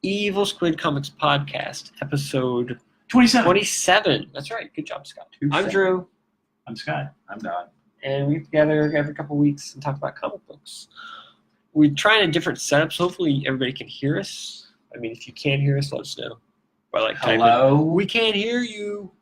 Evil Squid Comics Podcast, episode 27. 27. That's right. Good job, Scott. I'm Drew. I'm Scott. I'm Don. And we get together every couple of weeks and talk about comic books. We're trying a different setup, so hopefully everybody can hear us. I mean, if you can't hear us, let us know. By Hello? we can't hear you.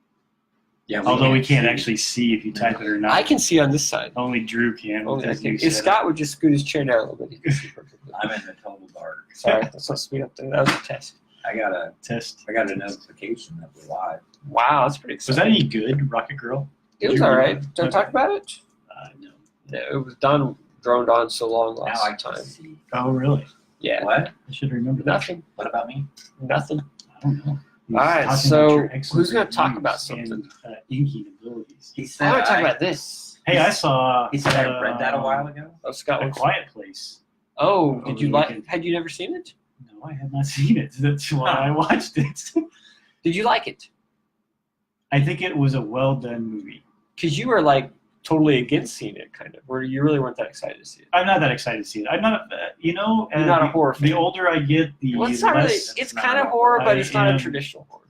Yeah, Although we can't actually see if you type it or not. I can see on this side. Only Drew can. Only I can. If Scott would just scoot his chair down a little bit, he can see perfectly. I'm in the total dark. Sorry, that's not speed up there. That was a test. I got a notification that we're live. Wow, that's pretty Was exciting. that any good, Rocket Girl? It was all right. Don't talk about it. No. No, it was droned on so long Now last I can time. see. Oh, really? Yeah. What? I should remember that. Nothing. What about me? Nothing. I don't know. All right, so who's gonna talk about something? And, inking abilities. He I said want to talk about this. Hey, I saw. He said I read that a while ago. Oh, Scott. A wants- Quiet Place. Oh, did Oh, you you like? can- Had you never seen it? No, I have not seen it. That's why I watched it. Did you like it? I think it was a well done movie. Because you were like totally against seeing it, kind of, where you really weren't that excited to see it. I'm not that excited to see it. I'm not. You're not a horror fan. The older I get, the Well, it's not really. less. It's not kind of a horror, but I it's not a am- traditional horror.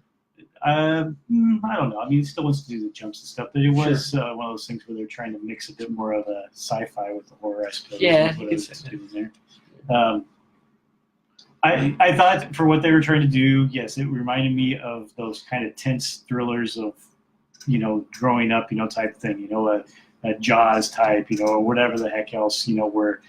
I don't know. I mean, it still wants to do the jumps and stuff, but it was one of those things where they're trying to mix a bit more of a sci-fi with the horror aspect. Yeah, What you I could was say doing there. I thought for what they were trying to do, yes, it reminded me of those kind of tense thrillers of, growing up, type thing, a Jaws type, or whatever the heck else, where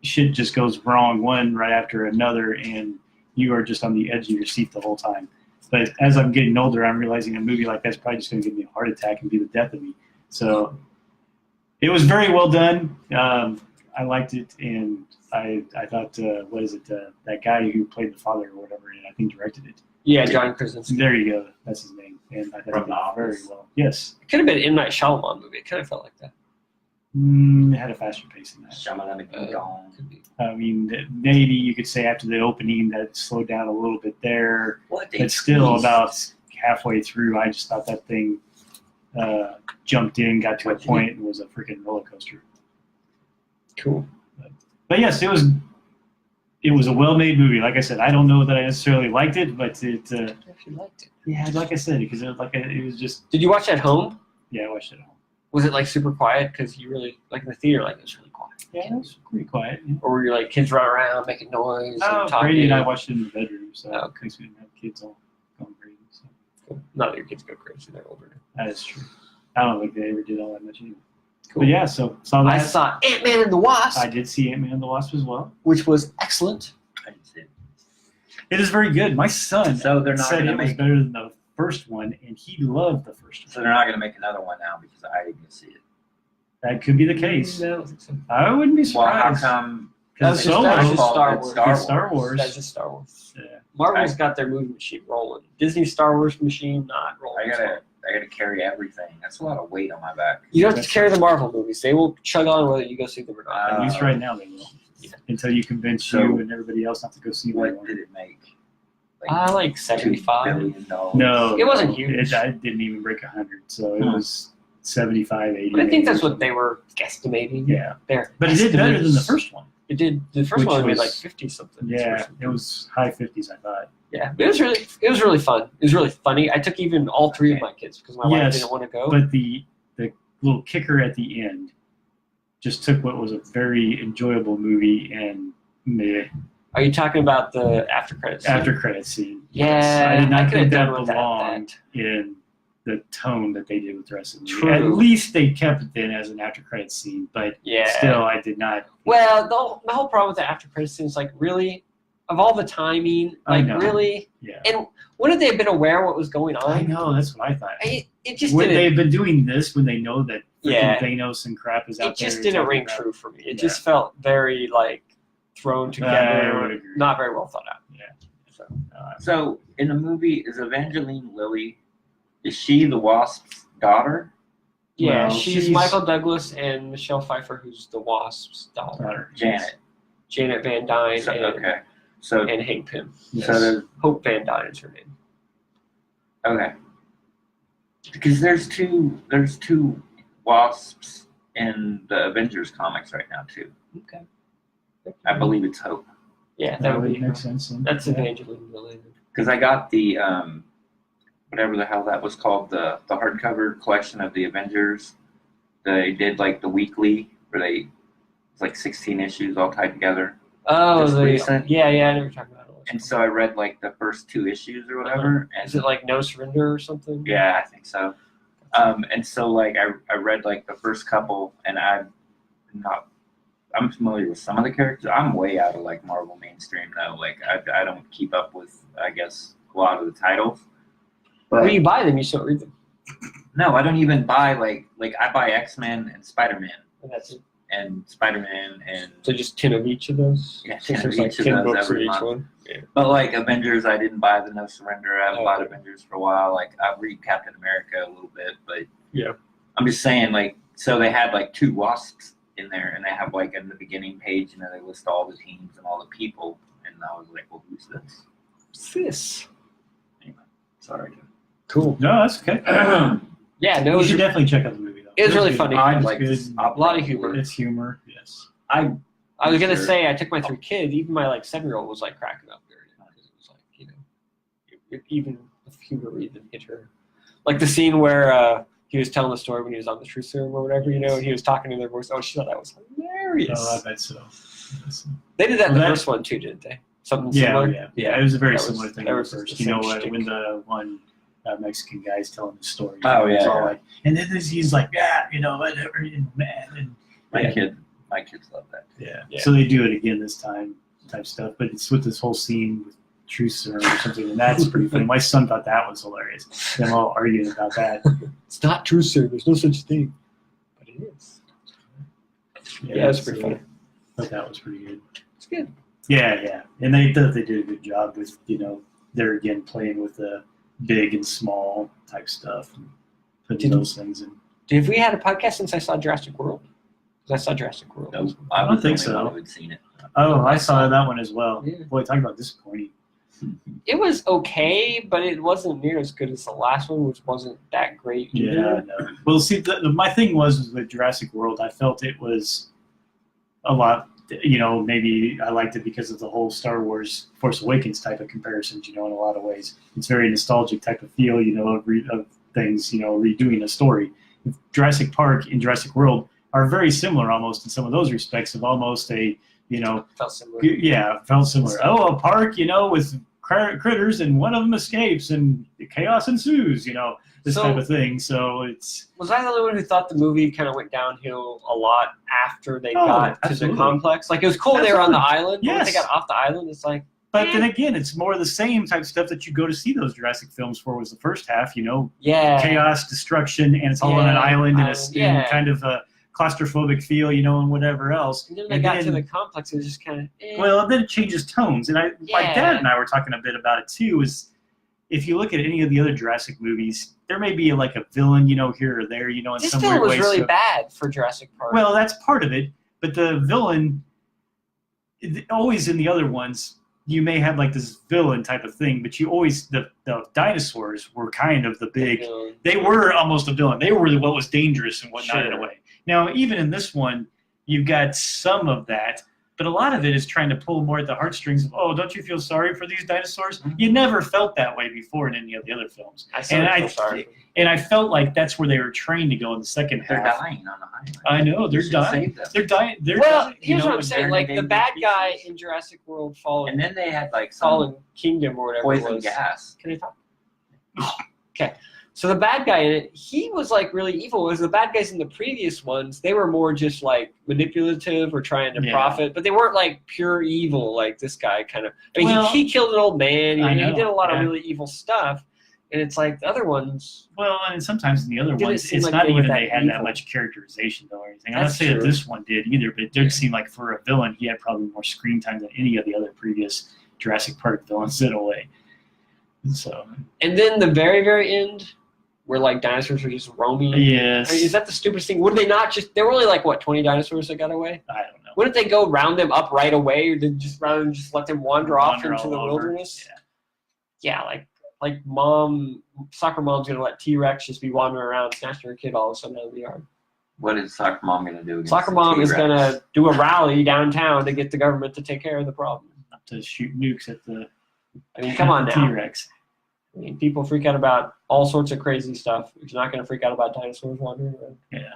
shit just goes wrong one right after another and you are just on the edge of your seat the whole time. But as I'm getting older, I'm realizing a movie like that's probably just going to give me a heart attack and be the death of me. So it was very well done. I liked it, and I thought, that guy who played the father or whatever, and I think directed it. Yeah, John Krasinski. There you go. That's his name. And I thought From he The did very Office. well. Yes. It could have been an M. Night Shyamalan movie. It kind of felt like that. It had a faster pace than that. Shamalama Gong. Could be. I mean, maybe you could say after the opening that it slowed down a little bit there. What? But still, about halfway through, I just thought that thing jumped in, got to a point, and was a freaking roller coaster. Cool. But yes, it was a well-made movie. Like I said, I don't know that I necessarily liked it, but it. I actually liked it. Yeah, like I said, because it was just. Did you watch it at home? Yeah, I watched it at home. Was it like super quiet? Because you really like in the theater, like it was really quiet. Yeah, it was pretty quiet. Yeah. Or were you like kids running around making noise Oh, and talking? Brady and I watched it in the bedroom, so Oh, in case we didn't have kids all going crazy. So Cool. Not that your kids go crazy; they're older now. that is true. I don't think they ever did all that much anyway. Cool. But yeah, so saw that. I saw Ant-Man and the Wasp, I did see Ant-Man and the Wasp as well. which was excellent. I didn't see it. It is very good. My son So they're not said going it to was make. better than the first one, and he loved the first So one. they're not going to make another one now because I didn't see it. That could be the case. No, I don't think so. I wouldn't be Well, how surprised. come? That's just- that's just called Star it Wars. Star It's Star Wars. Wars. That's just Star Wars. Yeah. Marvel's got their movie machine rolling. Disney's Star Wars machine not rolling. I gotta carry everything. That's a lot of weight on my back. You don't have to carry the Marvel movies. They will chug on whether you go see them or not. At least right now they will. Yeah. Until you convince So- you and everybody else not to go see What one. did it make? Like $2 75. billion. No. It wasn't huge. It didn't even break 100, so it was 75, 80. But I think maybe, that's or what they were guesstimating. something. Yeah. There. But it did better than the first one. It did. The first Which one made was- like 50 something. Yeah, it was high 50s, I thought. Yeah, but it was really fun. It was really funny. I took even all three of my kids because my wife Yes, didn't want to go. But the little kicker at the end just took what was a very enjoyable movie and meh. Are you talking about the after credits? After credit scene. Yeah, Yes, I did I not could have think that done with belonged in the tone that they did with the rest of the movie. True. At least they kept it in as an after credit scene, but Yeah. still, I did not. Well, the whole problem with the after credits scene is like, really, of all the timing, I like know. really, Yeah, and wouldn't they have been aware what was going on? I know. That's what I thought. It just Would didn't. they've been doing this when they know that freaking Yeah. Thanos and crap is out It there? just didn't talking ring about- true for me. It Yeah. just felt very like thrown I together, would agree. not very well thought out. Yeah. So So in the movie, is Evangeline Lilly? Is she the Wasp's daughter? yeah, Well, she's she's- Michael Douglas and Michelle Pfeiffer, who's the Wasp's daughter. Janet. Janet Van Dyne So, and, okay. So and Hank Pym. Yes. so there's Hope Van Dyne is her name. okay. Because there's two Wasps in the Avengers comics right now too. Okay. I believe it's Hope. Yeah, That would make sense. Then. That's Yeah. Evangeline Lilly. Because I got the whatever the hell that was called, the hardcover collection of the Avengers. They did like the weekly where it's like 16 issues all tied together. Oh, Just recent. yeah, I never talked about it. And so I read like the first 2 issues or whatever. And Is it like No Surrender or something? yeah, I think so. And so like I read like the first couple, and I'm familiar with some of the characters. I'm way out of like Marvel mainstream though. Like I don't keep up with, I guess, a lot of the titles. But When you buy them, you still read them. no, I don't even buy like I buy X-Men and Spider-Man And that's it. and Spider-Man and So just 10 of each of those? Yeah, Since 10 of there's like each of 10 those books in every each month. one. Yeah. but like Avengers, I didn't buy the No Surrender. I haven't bought Okay. Avengers for a while. Like I read Captain America a little bit, but Yeah. I'm just saying like so they had like 2 Wasps in there, and they have like in the beginning page, they list all the teams and all the people, and I was like, well, who's this? What's this? Anyway, sorry. Cool. No, that's okay. Yeah, no, You should definitely check out the movie though. It was really good. funny. I'd It's like good. to a lot of humor. It's humor. Yes. I was gonna Sure. say I took my 3 kids. Even my like 7-year-old was like cracking up during it because it was like even the humor even hit her. Like the scene where he was telling the story when he was on the truth serum or whatever, and he was talking in their voice. Oh, she thought that was hilarious. Oh, I bet so. They did that in the Well, first one too, didn't they? Something Yeah, similar. yeah. It was a very That was- similar thing that at was first. the You know, same shtick. when the one Mexican guy's telling the story. Oh, it's yeah, all yeah. like, and then he's like, yeah, whatever, and man, and My kids love that. yeah. Yeah. So they do it again this time, type stuff. But it's with this whole scene with truth serum or something, and that's pretty funny. My son thought that was hilarious. Them all arguing about that. It's not truth serum. There's no such thing, but it is. Yeah, it's pretty funny. But that was pretty good. It's good. Yeah, and they did a good job with they're again playing with the big and small type stuff and putting those things in. Have we had a podcast since I saw Jurassic World? Because I saw Jurassic World. Nope. I don't was the think only so. one who had seen it. Oh, I saw that one as well. Yeah. Boy, talk about disappointing. It was okay, but it wasn't near as good as the last one, which wasn't that great either. Yeah, no. Well, see, my thing was with Jurassic World, I felt it was a lot. Maybe I liked it because of the whole Star Wars Force Awakens type of comparisons. In a lot of ways, it's very nostalgic type of feel. Of things. Redoing a story. Jurassic Park and Jurassic World are very similar, almost in some of those respects. Of almost a Felt similar. yeah, felt similar. Oh, a park, with critters, and one of them escapes, and chaos ensues. This So- type of thing. So it's Was I the only one who thought the movie kind of went downhill a lot after they Oh, got to absolutely. the complex? Like, it was cool they were on the island, but when they Yes. got off the island, it's like, But then again, it's more of the same type of stuff that you go to see those Jurassic films for. Was the first half, yeah. chaos, destruction, and it's all on an Yeah, island and island, in yeah. kind of a claustrophobic feel, and whatever else. And then they And got then- to the complex, it was just kind of, Well, then it changes tones, and my Yeah. dad and I were talking a bit about it too. Is if you look at any of the other Jurassic movies, there may be like a villain, here or there, in this some film weird was way. really So- bad for Jurassic Park. Well, that's part of it, but the villain, always in the other ones, you may have like this villain type of thing, but you always the dinosaurs were kind of the big. They were almost a villain. They were what was dangerous and whatnot in a Sure. way. Now, even in this one, you've got some of that, but a lot of it is trying to pull more at the heartstrings of, oh, don't you feel sorry for these dinosaurs? Mhm. You never felt that way before in any of the other films. I still and feel I- sorry. And I felt like that's where they were trained to go in the second They're half. dying on the island. I know, You they're should dying. save them. They're dying. They're Well, dying, here's what I'm and saying. they're Like, the endangered bad guy species. in Jurassic World Fallen, And then they had like some Fallen Kingdom or whatever it poison was. gas. Can I talk? Okay. So the bad guy in it, he was like really evil. Whereas the bad guys in the previous ones, they were more just like manipulative or trying to Yeah. profit, but they weren't like pure evil like this guy kind of. I mean, Well, he killed an old man. I He know, did a lot yeah. of really evil stuff, and it's like the other ones. Well, and sometimes in the other Didn't ones, seem it's like not they were even that they had that evil. much characterization though or anything. I'm not That's saying that true. this one did either, but it did seem like for a villain, he had probably more screen time than any of the other previous Jurassic Park villains in a way. So, And then the very, very end, where like dinosaurs were just roaming. yes, I mean, is that the stupidest thing? Would they not just? There were only like what 20 dinosaurs that got away. I don't know. Wouldn't they go round them up right away, or did just rather than just let them wander off Wander into all the over. wilderness? Yeah. Yeah, like soccer mom's gonna let T-Rex just be wandering around snatching her kid all of a sudden out of the yard. What is soccer mom gonna do? against Soccer the mom is T-Rex? gonna do a rally downtown to get the government to take care of the problem. to shoot nukes at the I mean, come on now. T-Rex. I mean, people freak out about all sorts of crazy stuff. You're not going to freak out about dinosaurs wandering around. Yeah.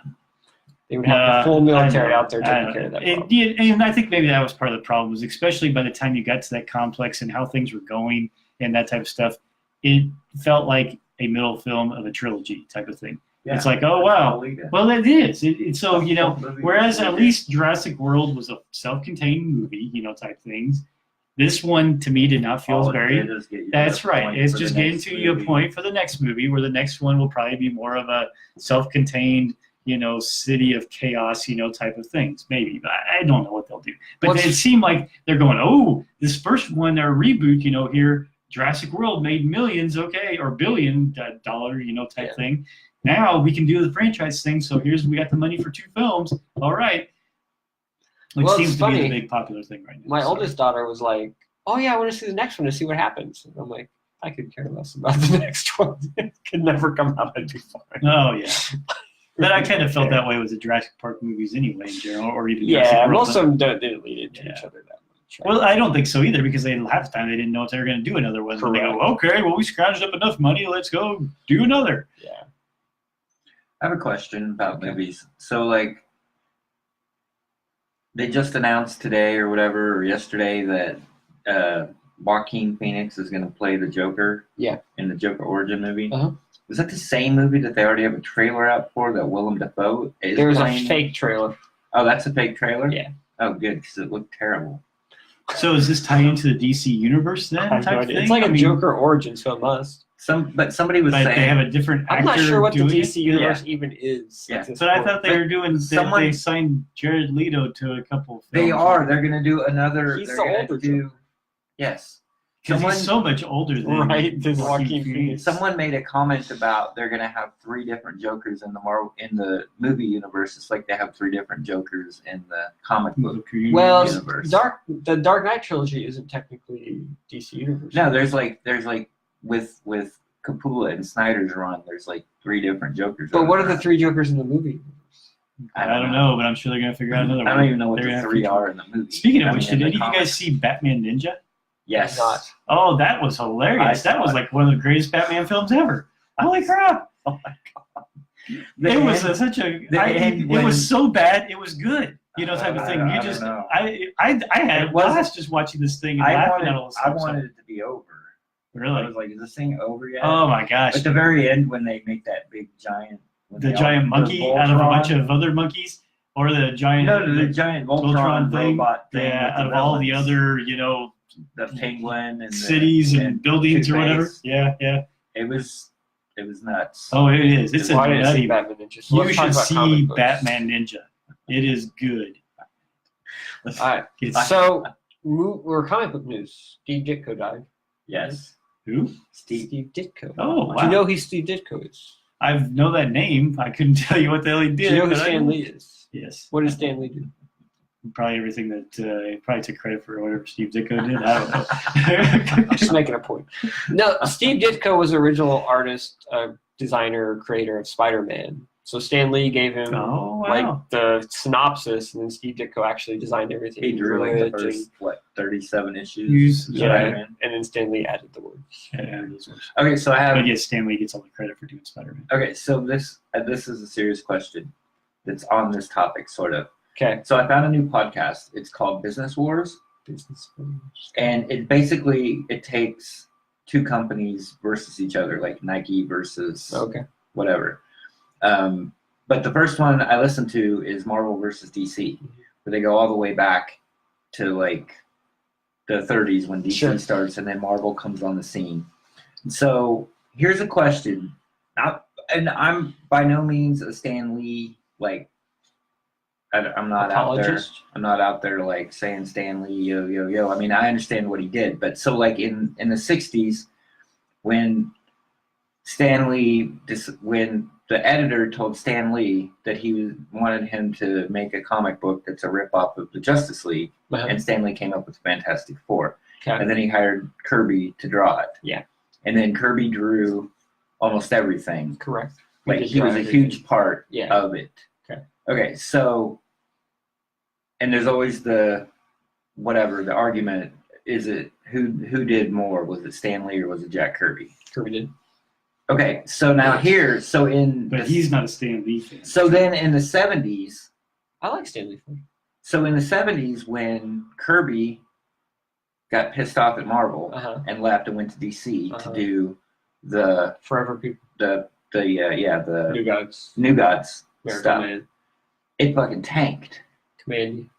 They would have the full military out there I taking know. care of that And, problem. yeah, and I think maybe that was part of the problem, was especially by the time you got to that complex and how things were going and that type of stuff, it felt like a middle film of a trilogy type of thing. Yeah. It's like, oh, wow. Well, it is. So, you know, whereas at least Jurassic World was a self-contained movie, you know, type things, this one, to me, did not feel very... That's right. It's just getting to you a point for the next movie, where the next one will probably be more of a self-contained, you know, city of chaos, you know, type of things. Maybe, but I don't know what they'll do. But it seemed like they're going, oh, this first one, their reboot, you know, here, Jurassic World made millions, okay, or $1 billion, you know, type thing. Now we can do the franchise thing. So we got the money for 2 films. All right. Which seems to be the big popular thing right now. My oldest daughter was like, oh yeah, I want to see the next one to see what happens. And I'm like, I could care less about the next one. It could never come out and be fine. Oh yeah. But I kind of felt that way with the Jurassic Park movies anyway, in general, or even yeah, most of them didn't lead into each other that much. Right? Well, I don't think so either, because half the time they didn't know if they were going to do another one. So they go, okay, well, we scrounged up enough money, let's go do another. Yeah. I have a question about movies. So, like, they just announced today or whatever, or yesterday, that Joaquin Phoenix is going to play the Joker. Yeah. In the Joker origin movie. Uh-huh. Was that the same movie that they already have a trailer out for, that Willem Dafoe is There was playing? a fake trailer. Oh, that's a fake trailer? Yeah. Oh, good, because it looked terrible. So is this tied into the DC universe then? Type thing? It's like a Joker origin, so it must. But somebody was saying they have a different actor. I'm not sure what the doing DC universe even is. Yeah. But I thought they were doing. They signed Jared Leto to a couple. They are. They're going to do another. He's the older Joker. Yes. Because he's so much older than Joaquin Phoenix. Someone made a comment about they're going to have 3 different Jokers in the movie universe. It's like they have 3 different Jokers in the comic book universe. The Dark Knight trilogy isn't technically DC universe. No, there's like with Capullo and Snyder's run, there's like 3 different Jokers. But what are the 3 Jokers in the movie universe? I don't know, but I'm sure they're going to figure out another one. I don't even know what the 3 are in the movie. Speaking of which, did any of you guys see Batman Ninja? Yes. Oh, that was hilarious. That was like one of the greatest Batman films ever. Holy crap. Oh my God. It was it was so bad, it was good. You know, type of thing. I had a blast just watching this thing and laughing at all this stuff. I wanted it to be over. Really? I was like, is this thing over yet? Oh my gosh. At the very end, when they make that big giant... The giant monkey out of a bunch of other monkeys? Or the giant... No, the giant Voltron robot thing. Yeah, out of all the other, you know... The penguin and cities and buildings or whatever. Yeah. It was nuts. Oh, it is. It's a nutty Batman Ninja. So you should see Batman Ninja. It is good. All right. So we're comic book news. Steve Ditko died. Yes. Who? Steve Ditko. Oh, wow. Do you know who Steve Ditko is? I know that name. I couldn't tell you what the hell he did. Do you know who Stan Lee is? Yes. What did Stan Lee do? Probably everything that he probably took credit for whatever Steve Ditko did. I don't know. Just making a point. No, Steve Ditko was the original artist, designer, creator of Spider-Man. So Stan Lee gave him like the synopsis, and then Steve Ditko actually designed everything. He drew like the first 37 issues. Yeah, and then Stan Lee added the words. Yeah. Okay, so I have. But yes, Stan Lee gets all the credit for doing Spider-Man. Okay, so this is a serious question that's on this topic, sort of. Okay. So I found a new podcast. It's called Business Wars. And it basically takes 2 companies versus each other, like Nike versus whatever. But the first one I listened to is Marvel versus DC, where they go all the way back to like the 30s when DC starts, and then Marvel comes on the scene. So here's a question. And I'm by no means a Stan Lee, like, I'm not apologist. I'm not out there like saying Stan Lee, yo, yo, yo. I mean, I understand what he did, but so like in the 60s, when when the editor told Stan Lee that he wanted him to make a comic book that's a ripoff of the Justice League, and Stan Lee came up with Fantastic Four, and then he hired Kirby to draw it. Yeah, and then Kirby drew almost everything. Correct. Like he was a huge part of it. Okay, so, and there's always the argument, is it who did more? Was it Stan Lee or was it Jack Kirby? Kirby did. Okay, so now here, But he's not a Stan Lee fan. So then in the 70s, I like Stanley. so in the 70s when Kirby got pissed off at Marvel Uh-huh. and left and went to DC Uh-huh. to do the Forever people. the New Gods. New Gods Miracle stuff, Man. it fucking tanked. Commandy.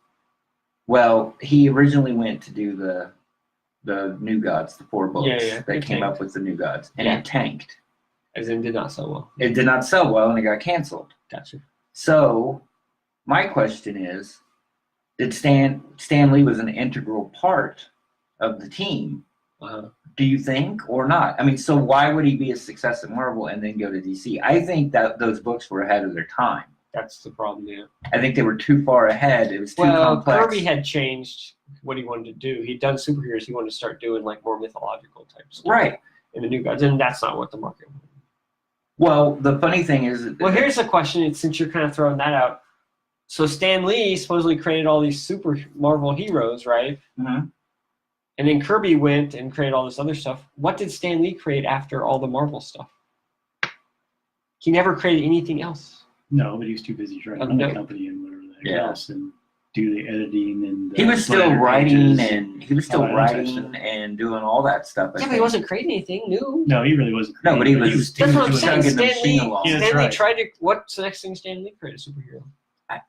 Well, he originally went to do the New Gods, the 4 books Yeah, that it came tanked. up with the New Gods, and Yeah. it tanked. As in, did not sell well. It did not sell well, and it got canceled. Gotcha. So, my question is, did Stan Lee was an integral part of the team? Uh-huh. Do you think, or not? I mean, so why would he be a success at Marvel and then go to DC? I think that those books were ahead of their time. That's the problem, yeah. I think they were too far ahead. It was too Well, complex. Kirby had changed what he wanted to do. He'd done superheroes. He wanted to start doing like more mythological type stuff. Right. In the New Gods, and that's not what the market wanted. Well, the funny thing is, Well, here's the question, since you're kind of throwing that out. So Stan Lee supposedly created all these super Marvel heroes, right? Mhm. And then Kirby went and created all this other stuff. What did Stan Lee create after all the Marvel stuff? He never created anything else. No, but he was too busy trying to run No. the company and whatever the heck Yeah. else and do the editing and he was still letter writing pages. and he was still all that type of writing stuff. and doing all that stuff. I Yeah, but he think. wasn't creating anything new. No, he really wasn't. No, but he creative, was- That's what I'm doing saying. chugging the Stan Lee, machine along. Yeah, that's Stan Lee right. tried to. What's the next thing Stan Lee created? A superhero?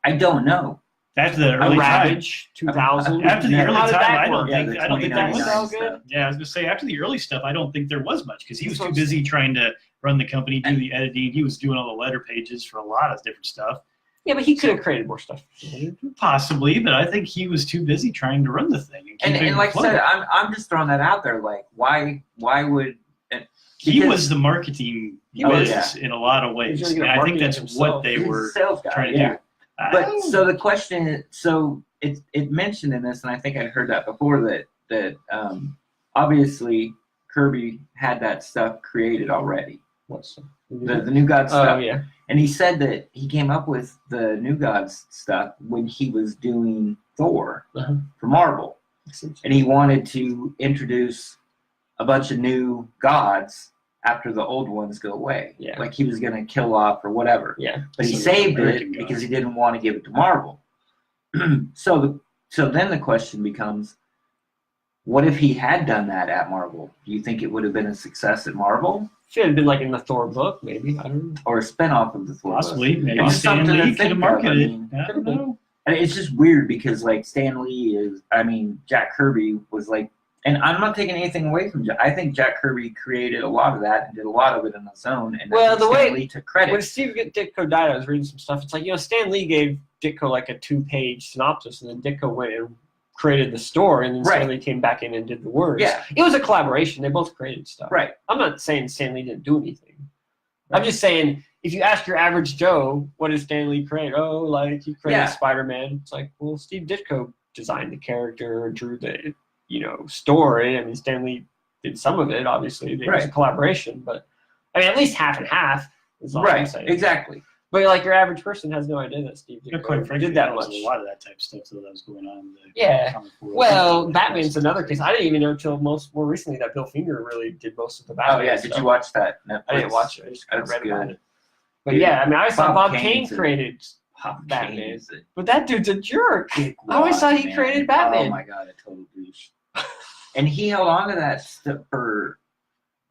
I don't know. That's the A early time. Ravage 2000. After the Yeah, early How did time, that I don't work? Yeah, think the I don't think that was 2099 all good. stuff. Yeah, I was gonna say after the early stuff, I don't think there was much because he was That's too what I'm busy trying to run the company, do the editing. He was doing all the letter pages for a lot of different stuff. Yeah, but he could have created more stuff. Possibly, but I think he was too busy trying to run the thing. And, keep it And like I afloat. said, I'm just throwing that out there. Like, why would he because- was the marketing He was. whiz in a lot of ways. He was And gonna I think market that's himself. what they he's a were sales guy? trying to Yeah. do. But so the question is, so it mentioned in this, and I think I heard that before that obviously Kirby had that stuff created already, What's the New Gods Oh stuff, yeah. and he said that he came up with the New Gods stuff when he was doing Thor Uh-huh. for Marvel, and he wanted to introduce a bunch of new gods after the old ones go away. Yeah. Like he was going to kill off or whatever. Yeah. But he Some saved American it gods. because he didn't want to give it to Marvel. So then the question becomes, what if he had done that at Marvel? Do you think it would have been a success at Marvel If it had been like in the Thor book, maybe. I don't know. or a spinoff of the Thor? Possibly. book? Maybe It's just Stan something to Lee could think have of. marketed I it. mean, I don't know. and it's just weird because like Stan Lee is, I mean, Jack Kirby was like, and I'm not taking anything away from Jack. I think Jack Kirby created a lot of that and did a lot of it on his own. And Well, I think the Stan way- Lee took credit. When Steve Ditko died, I was reading some stuff. It's like, Stan Lee gave Ditko like a 2-page synopsis, and then Ditko went and created the story, and then Right. Stan Lee came back in and did the words. Yeah. It was a collaboration. They both created stuff. Right. I'm not saying Stan Lee didn't do anything. I'm just saying, if you ask your average Joe, what did Stan Lee create? Oh, like, he created Yeah. Spider-Man. It's like, well, Steve Ditko designed the character, drew the, story. I mean, Stan Lee did some of it, obviously. It was a Right. collaboration, but, I mean, at least half and half is all I'm Right. saying. Exactly. But, like, your average person has no idea that Steve Yeah, Ditko quite frankly, did that there was much. a lot of that type of stuff that was going on. In the Yeah. comic world. Well, Batman's another case. I didn't even know until more recently that Bill Finger really did most of the Batman Oh yeah, stuff. did you watch that? Netflix? I didn't watch it. I just kind of That's read about good. it. But yeah, I mean, I always thought Bob Bob Kane Kane's a- created Bob Batman. Kane's a But that dude's a jerk. dick I always wad, thought he man. created Batman. Oh my god, a total douche. And he held on to that stuff for,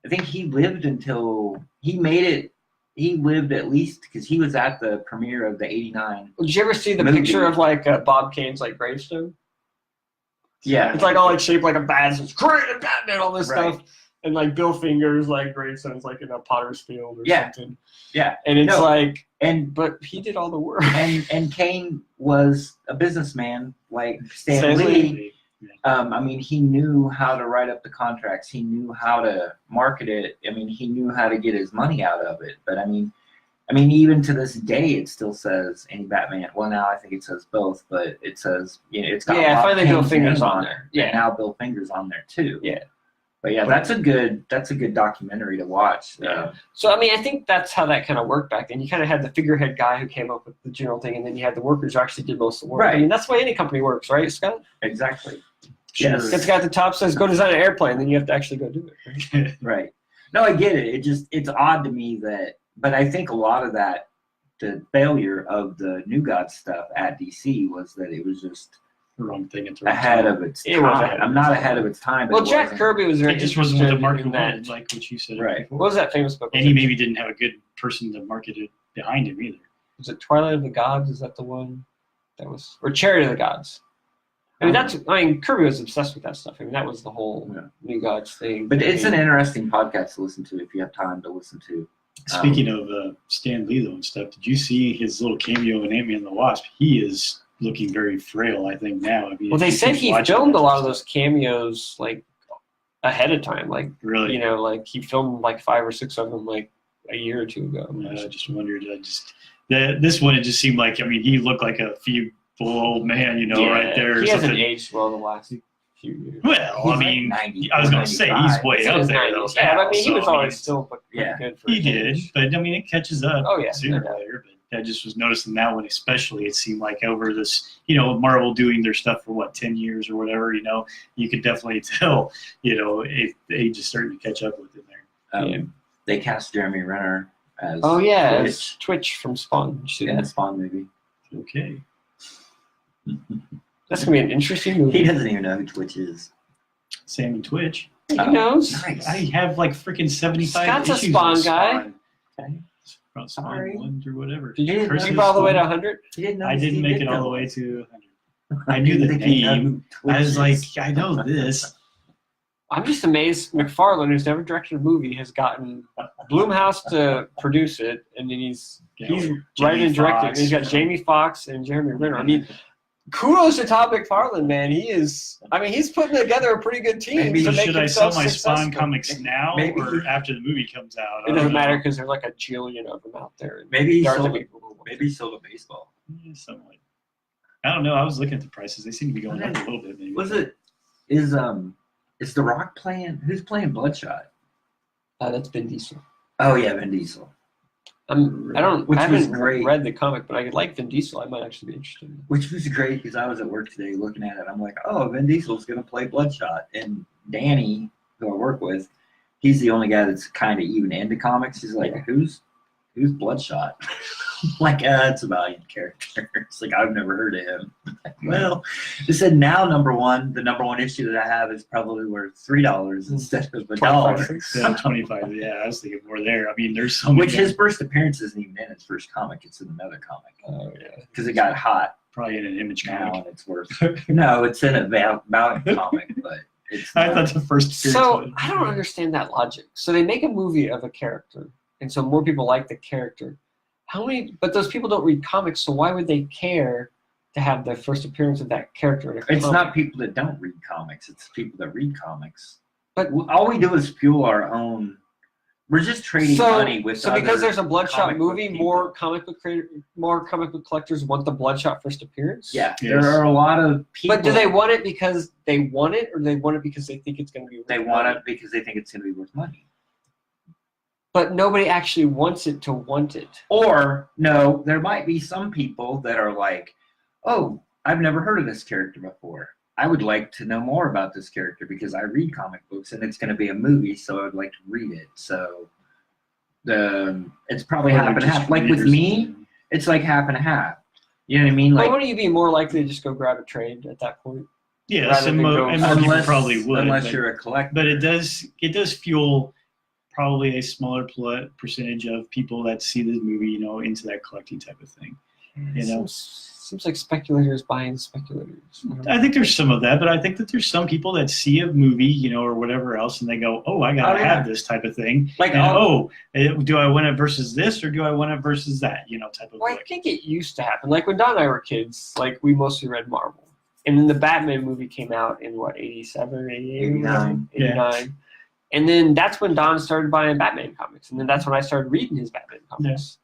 I think he lived until he made it. He lived at least because he was at the premiere of the '89. Did you ever see the Movie. picture of like Bob Kane's like gravestone? Yeah, It's like all like shaped like a bat. It's created Batman, all this Right. stuff. And like Bill Finger's like gravestone's like in a potter's field or Yeah. something. yeah. And it's No. like, And but he did all the work. and Kane was a businessman like Stan Stan Lee. Yeah. I mean, he knew how to write up the contracts. He knew how to market it. I mean, he knew how to get his money out of it. But I mean, even to this day, it still says any Batman. Well, now I think it says both, but it says it's got Yeah, Bob finally Bill Kane's Finger's name on there. Yeah, Yeah. now Bill Finger's on there too. Yeah. But yeah, that's a good documentary to watch. Yeah. So, I mean, I think that's how that kind of worked back then. You kind of had the figurehead guy who came up with the general thing, and then you had the workers who actually did most of the work. Right. I mean, that's the way any company works, right, Scott? Exactly. Yes. It's got the top says go design an airplane, then you have to actually go do it. Right? Right. No, I get it. It's odd to me but I think a lot of that, the failure of the New Gods stuff at DC was that it was just The wrong thing at the wrong ahead time. of its It was time. ahead of I'm its not time. ahead of its time. But Well, it Jack wasn't. Kirby was very It just wasn't what the market interested in that. wanted, like what you said. Right. before. What was that famous book? And he maybe didn't have a good person to market it behind him either. Was it Twilight of the Gods? Is that the one that was, or Chariot of the Gods? I mean, Kirby was obsessed with that stuff. I mean, that was the whole New Gods thing. But it's an interesting podcast to listen to if you have time to listen to. Speaking of Stan Lee though and stuff, did you see his little cameo in Ant-Man and the Wasp? He is looking very frail, I think, now. I mean, Well, they if you said keep he watching filmed a that lot of stuff- those cameos like ahead of time. Like, Really? you know, like he filmed like 5 or 6 of them like a year or two ago. I just wondered. This one, it just seemed like, I mean, he looked like a feeble old man, you know, Yeah, right there. Or he hasn't something. aged well the last few years. Well, He's I mean, like 90, I was going to say he's 95. way It's in up his there, though. 90s. Yeah, but I mean, he so, was I mean, always still pretty yeah. good for He his did, age. but I mean, it catches up Oh, yeah, sooner no or doubt. later. But I just was noticing that one especially. It seemed like over this, you know, Marvel doing their stuff for 10 years or whatever, you know, you could definitely tell, you know, if the age is starting to catch up with it there. Yeah. They cast Jeremy Renner as Oh yeah, Twitch it's Twitch from Spawn. Did you see in the that? Spawn movie. Okay. That's gonna be an interesting movie. He doesn't even know who Twitch is. Sam and Twitch. He knows. Nice. I have like freaking 75 Scott's a issues Spawn of guy. Spawn. Okay. From Spawn Sorry. 1 or whatever. Did you Curse did of you go all the way to Spawn. 100? He didn't know. I didn't Steve make it Ditko all the way was. to 100. I knew the They didn't know name. who Twitch I was like, is. I know this. I'm just amazed. McFarlane, who's never directed a movie, has gotten Blumhouse to produce it, and then he's Jamie writing and directing. Foxx. And he's got Jamie Foxx and Jeremy Renner. I mean, kudos to Todd McFarlane, man. He's putting together a pretty good team. Maybe to make Should I sell himself my Spawn successful. comics now Maybe. or after the movie comes out? It doesn't matter because there's like a jillion of them out there. And Maybe he there are sold the it. people who want Maybe he sold a baseball. Yeah, somewhat. I don't know. I was looking at the prices. They seem to be going up a little bit. Maybe. Is The Rock playing? Who's playing Bloodshot? That's Vin Diesel. Oh yeah, Vin Diesel. I don't. Which I was haven't great. read the comic, but I like Vin Diesel. I might actually be interested. Which was great because I was at work today looking at it. I'm like, oh, Vin Diesel's gonna play Bloodshot, and Danny, who I work with, he's the only guy that's kind of even into comics. He's like, who's Bloodshot? Like, it's a Valiant character. It's like I've never heard of him. Well, they said now the number one issue that I have is probably worth $3 instead of $1. Yeah, 25. Yeah, I was thinking more there. I mean, there's so many. Which his first appearance isn't even in his first comic; it's in another comic Oh yeah. because it got hot Probably in an Image now comic. and it's worth. No, it's in a Valiant comic, but it's. I not. thought the first appearance So was- I don't understand that logic. So they make a movie of a character, and so more people like the character. How many? But those people don't read comics, so why would they care to have the first appearance of that character in a comic? It's not people that don't read comics; it's people that read comics. But All we do is fuel our own. We're just trading money with. So because other there's a Bloodshot comic book movie, people. more comic book collectors want the Bloodshot first appearance. Yeah, Yes. there are a lot of people. But do they want it because they want it, or do they want it because they think it's going to be? They worth want money? it because they think it's going to be worth money. But nobody actually wants it to want it. Or no, there might be some people that are like, "Oh, I've never heard of this character before. I would like to know more about this character because I read comic books and it's going to be a movie, so I would like to read it." So it's probably Or half and just half. Like with readers me, and- it's like half and half. You know what I mean? But Like wouldn't you be more likely to just go grab a trade at that point? Yes, rather and than go- more people unless probably would. unless but, you're a collector. but it does fuel probably a smaller percentage of people that see the movie, you know, into that collecting type of thing. You know? Seems like speculators buying speculators. I think there's some of that, but I think that there's some people that see a movie, you know, or whatever else, and they go, "Oh, I gotta Oh, yeah. have this type of thing." Like, And do I want it versus this, or do I want it versus that? You know, type of. Well, I like, think it used to happen. Like when Don and I were kids, like we mostly read Marvel. And then the Batman movie came out in what, 87, 88? 89. 89. And then that's when Don started buying Batman comics. And then that's when I started reading his Batman comics.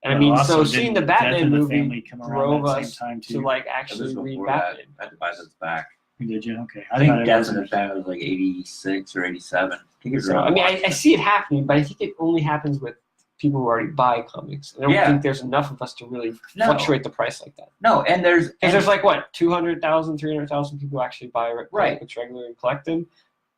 And I well, mean, also, so seeing the didn't Death Batman in the movie Family come around drove that us same time to too. like That was actually read before that. Batman. I had to buy those back. Did you? Okay. I think thought it Death was- in the Family was like 86 or 87. I think it's So, I mean, I see it happening, but I think it only happens with people who already buy comics. I don't Yeah. think there's enough of us to really No. fluctuate the price like that. No, and Because there's like what 200,000, 300,000 people who actually buy Right. books regularly and collect them,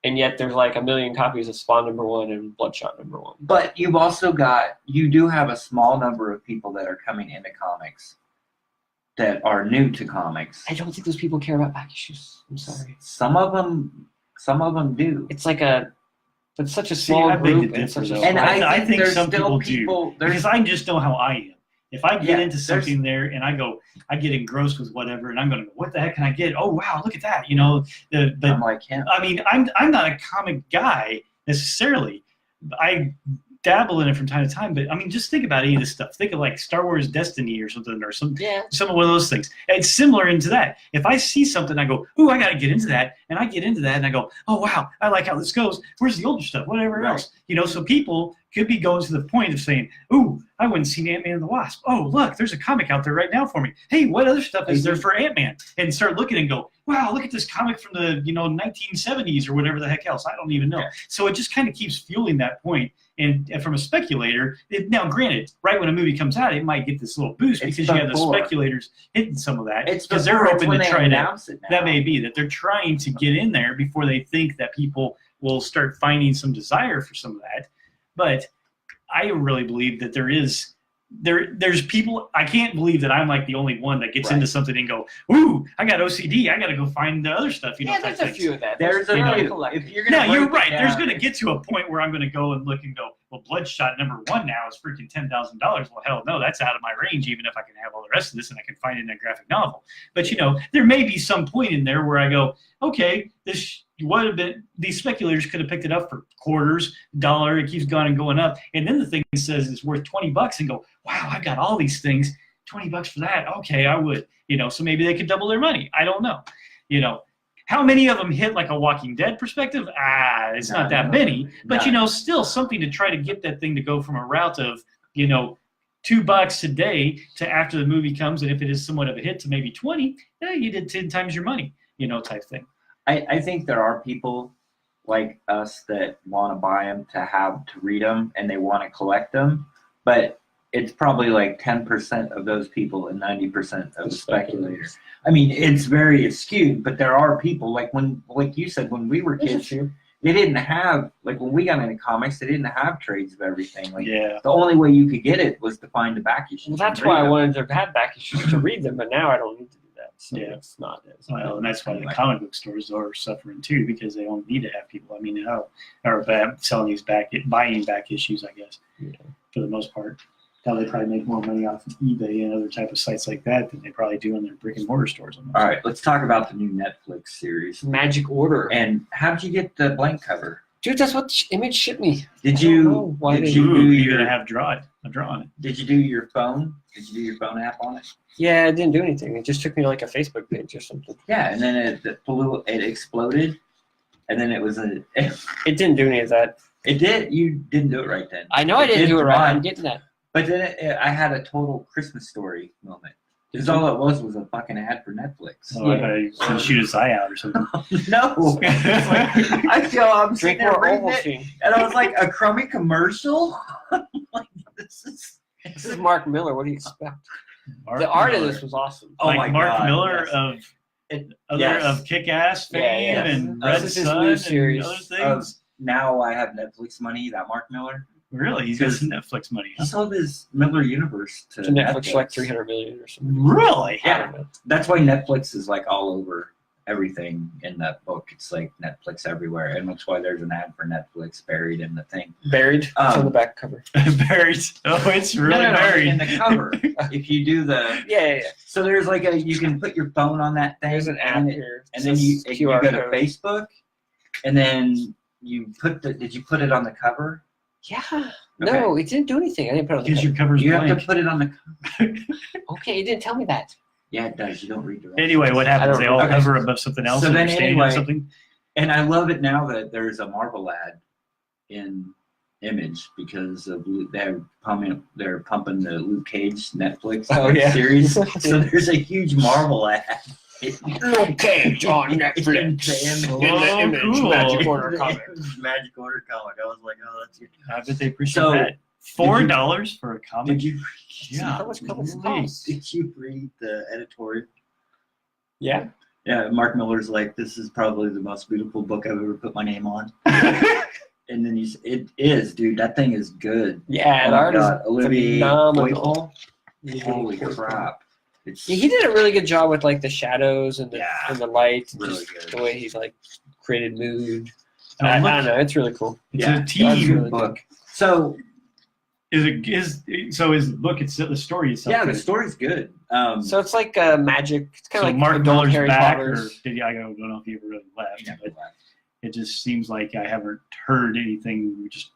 and yet there's like 1 million copies of Spawn #1 and Bloodshot #1. but you do have a small number of people that are coming into comics that are new to comics. I don't think those people care about back issues. I'm sorry. Some of them do. It's like but such a See, small I beg to group and differ, such a though. small. And I think there's some still people do. There's Because I just know how I am. If I get Yeah, into something there and I get engrossed with whatever, and I'm going to go, what the heck can I get? Oh, wow, look at that. But I'm like him. I mean, I'm not a comic guy necessarily. I dabble in it from time to time, but I mean, just think about any of this stuff. Think of like Star Wars Destiny or something, or some one of those things. It's similar into that. If I see something, I go, ooh, I got to get into that, and I get into that, and I go, oh wow, I like how this goes. Where's the older stuff? Whatever Right. else, So people could be going to the point of saying, ooh, I went and seen Ant-Man and the Wasp. Oh, look, there's a comic out there right now for me. Hey, what other stuff is there for Ant-Man? And start looking and go, wow, look at this comic from the 1970s or whatever the heck else. I don't even know. Yeah. So it just kind of keeps fueling that point. And from a speculator, now granted, right when a movie comes out, it might get this little boost It's because you have the before. speculators hitting some of that. It's because they're before, it's hoping when to they try to. announce it now. That may be that they're trying to get in there before they think that people will start finding some desire for some of that. But I really believe that there's people. I can't believe that I'm like the only one that gets Right. into something and go, ooh, I got OCD. I got to go find the other stuff. Yeah, type there's a things. few of that. There's a really few. collective. If you're gonna No, you're break right. it There's down, going to get to a point where I'm going to go and look and go, well, Bloodshot #1 now is freaking $10,000. Well, hell no, that's out of my range, even if I can have all the rest of this and I can find it in a graphic novel. But, there may be some point in there where I go, okay, this would have been, these speculators could have picked it up for quarters, dollar, it keeps going and going up. And then the thing says it's worth $20 and go, wow, I've got all these things, $20 for that. Okay, I would, so maybe they could double their money. I don't know. How many of them hit like a Walking Dead perspective? It's not that many, but still something to try to get that thing to go from a route of, $2 a day to after the movie comes, and if it is somewhat of a hit, to maybe 20. You did 10 times your money, type thing. I think there are people like us that want to buy them to read them, and they want to collect them, but it's probably like 10% of those people and 90% of the speculators. I mean, it's very skewed, but there are people like you said, when we were kids, they didn't have, like when we got into comics, they didn't have trades of everything. Like the only way you could get it was to find the back issues. Well, that's why I wanted to have back issues to read them, but now I don't need to do that. So Yeah. it's not as Well, and that's why the comic book stores are suffering too, because they don't need to have people. I mean, or selling these buying back issues, I guess, for the most part. Now they probably make more money off of eBay and other type of sites like that than they probably do in their brick and mortar stores. All right, let's talk about the new Netflix series. Magic Order. And how'd you get the blank cover? Dude, that's what Image shipped me. Did I don't you know why did they- you do You're gonna your have a draw on it. did you do your phone? Did you do your phone app on it? Yeah, it didn't do anything. It just took me to like a Facebook page or something. Yeah, and then it exploded, and then it was it It didn't do any of that. did. You didn't do it right then. I know I didn't do it right. mine. I'm getting that. But then I had a total Christmas Story moment. Because all it was a fucking ad for Netflix. Oh, I thought he was gonna shoot his eye out or something. No. It's like, I feel I'm sitting Drink there more reading it, Ovaltine. and I was like, a crummy commercial? I'm like, this is... This is Mark Miller. What do you expect? Mark The art of Miller. this was awesome. Oh like my Mark God, Miller yes. of of Kick-Ass fame Yeah, and yeah. Red This is his Sun new and series other things. Now I have Netflix money, that Mark Miller. Really, he's got some Netflix money. He Huh? sold his Miller Universe to To Netflix for like 300 million or something. Really? I don't know. That's why Netflix is like all over everything in that book. It's like Netflix everywhere, and that's why there's an ad for Netflix buried in the thing. Buried. It's on the back cover. Buried. Oh, it's really No, buried. in the cover. If you do the Yeah. so there's like you can put your phone on that thing. There's an app and here. and then you QR go to code. Facebook, and then you did you put it on the cover? Yeah. No, it didn't do anything. I didn't put it on the Because your cover. cover's You have blank. to put it on the cover. Okay, it didn't tell me that. Yeah, it does. You don't read directions. Anyway, what happens? They all Okay. hover above something else So and then they're standing on anyway- something. And I love it now that there's a Marvel ad in Image because of they're pumping the Luke Cage Netflix Oh, yeah. series. So there's a huge Marvel ad. Luke Cage on Netflix. In the In the Image cool. Magic Order comic. Magic Order comic. I was like, oh, that's good. I bet they appreciate So that. $4 for a comic. Did you? Yeah. How much comics really? cost? Did you read the editorial? Yeah. Yeah, Mark Miller's like, this is probably the most beautiful book I've ever put my name on. And then it is, dude. That thing is good. Yeah, Oh the my art God. is Olivier phenomenal. Coipel? Holy crap! It's Yeah, he did a really good job with like the shadows and the Yeah. and the light, and Really just good. the way he's like created mood. And I look, don't know, it's really cool. it's Yeah, a that's team really book. so Is the book itself, the story itself? yeah, the good? story's good. So it's like magic. It's kind So of like Mark adult Miller's Harry back, Potter's. or did he? I don't know if he ever really left, Yeah, but it just seems like I haven't heard anything. We just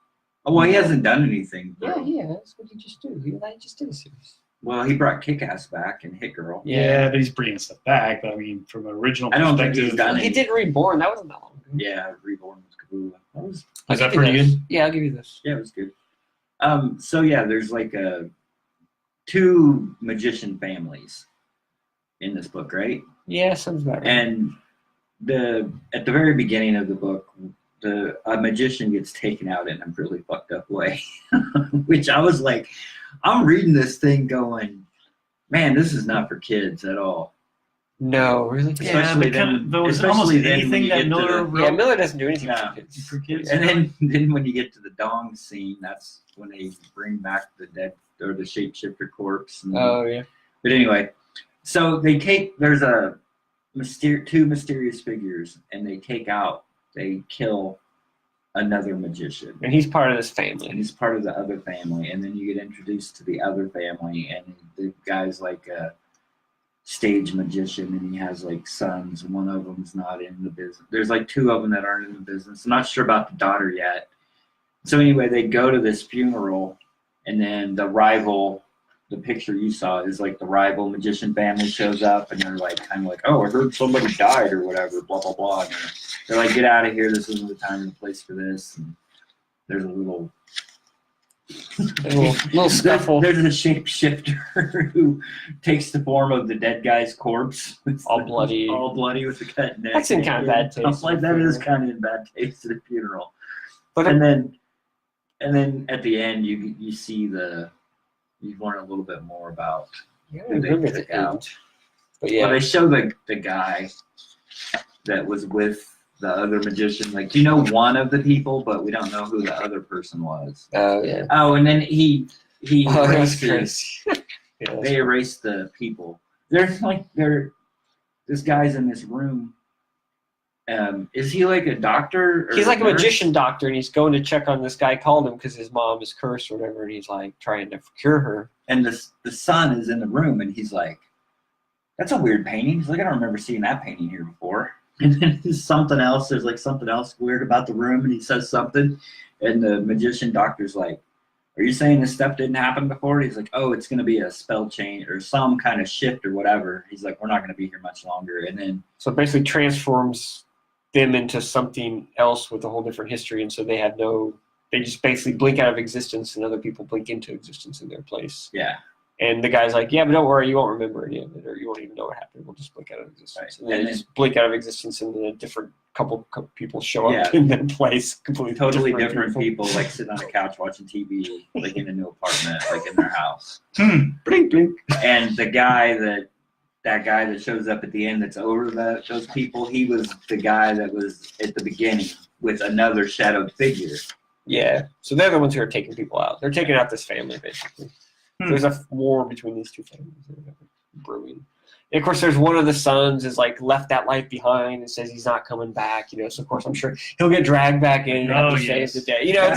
oh, well, he hasn't done anything. Yeah, yeah, that's what he just do. He just did a series. Well, he brought Kick-Ass back and Hit Girl. yeah, but he's bringing stuff back. But I mean, from an original I don't think perspective, he's done He did Reborn. That wasn't that long ago. Yeah, Reborn was Kabula. That was Is that I'll give you pretty this. good? Yeah, I'll give you this. Yeah, it was good. So yeah, there's like two magician families in this book, right? Yeah, sounds about right. And at the very beginning of the book, a magician gets taken out in a really fucked up way, which I was like, I'm reading this thing going, man, this is not for kids at all. No, really. Yeah, Especially because there was especially almost then when anything you that get to Miller the- wrote Yeah, Miller doesn't do anything No. for kids. for kids. And then when you get to the dong scene, that's when they bring back the dead or the shapeshifter corpse. And, Oh yeah. But anyway, so there's two mysterious figures, and they kill another magician. And he's part of this And family. he's part of the other family, and then you get introduced to the other family, and the guy's like a stage magician, and he has like sons, and one of them's not in the business. There's like two of them that aren't in the business. I'm not sure about the daughter yet. So anyway, they go to this funeral, and then the picture you saw is like the rival magician family shows up, and they're like kind of like, oh, I heard somebody died or whatever, blah blah blah. And they're like, get out of here. This isn't the time and the place for this. And there's a little little scuffle. There's a shapeshifter who takes the form of the dead guy's corpse. All bloody. All bloody with a cut neck. That's in kind of bad taste. I'm like, that at a is funeral. kind of in bad taste at a funeral. But And then at the end, you see you learn a little bit more about. I don't remember the end. But Well, yeah. they show the guy that was with the other magician. Like, you know, one of the people, but we don't know who the other person was. Oh yeah. Oh, and then he Oh, that was erases. crazy. Yeah, They erase the people. This guy's in this room. Is he like a doctor? Or he's like a nurse? magician doctor, and he's going to check on this guy called him because his mom is cursed or whatever, and he's like trying to cure her. And the son is in the room, and he's like, "That's a weird painting." He's like, "I don't remember seeing that painting here before." And then there's something else. There's like something else weird about the room, and he says something, and the magician doctor's like, "Are you saying this stuff didn't happen before?" And he's like, "Oh, it's going to be a spell change or some kind of shift or whatever." He's like, "We're not going to be here much longer." And then So it basically transforms them into something else with a whole different history, and so they just basically blink out of existence, and other people blink into existence in their place. yeah, And the guy's like, yeah, but don't worry, you won't remember any of it, or you won't even know what happened. We'll just blink out of existence. Right. And then And they just blink out of existence, and then a different couple people show up Yeah. in their place. Completely totally different people like sitting on a couch watching TV, like in a new apartment, like in their house. Blink, blink. And that guy that shows up at the end that's over those people, he was the guy that was at the beginning with another shadowed figure. Yeah. So they're the ones who are taking people out. They're taking out this family, basically. There's a war between these two families brewing. And of course, there's one of the sons is like left that life behind and says he's not coming back. You know, so of course I'm sure he'll get dragged back in and have to save the day. You know,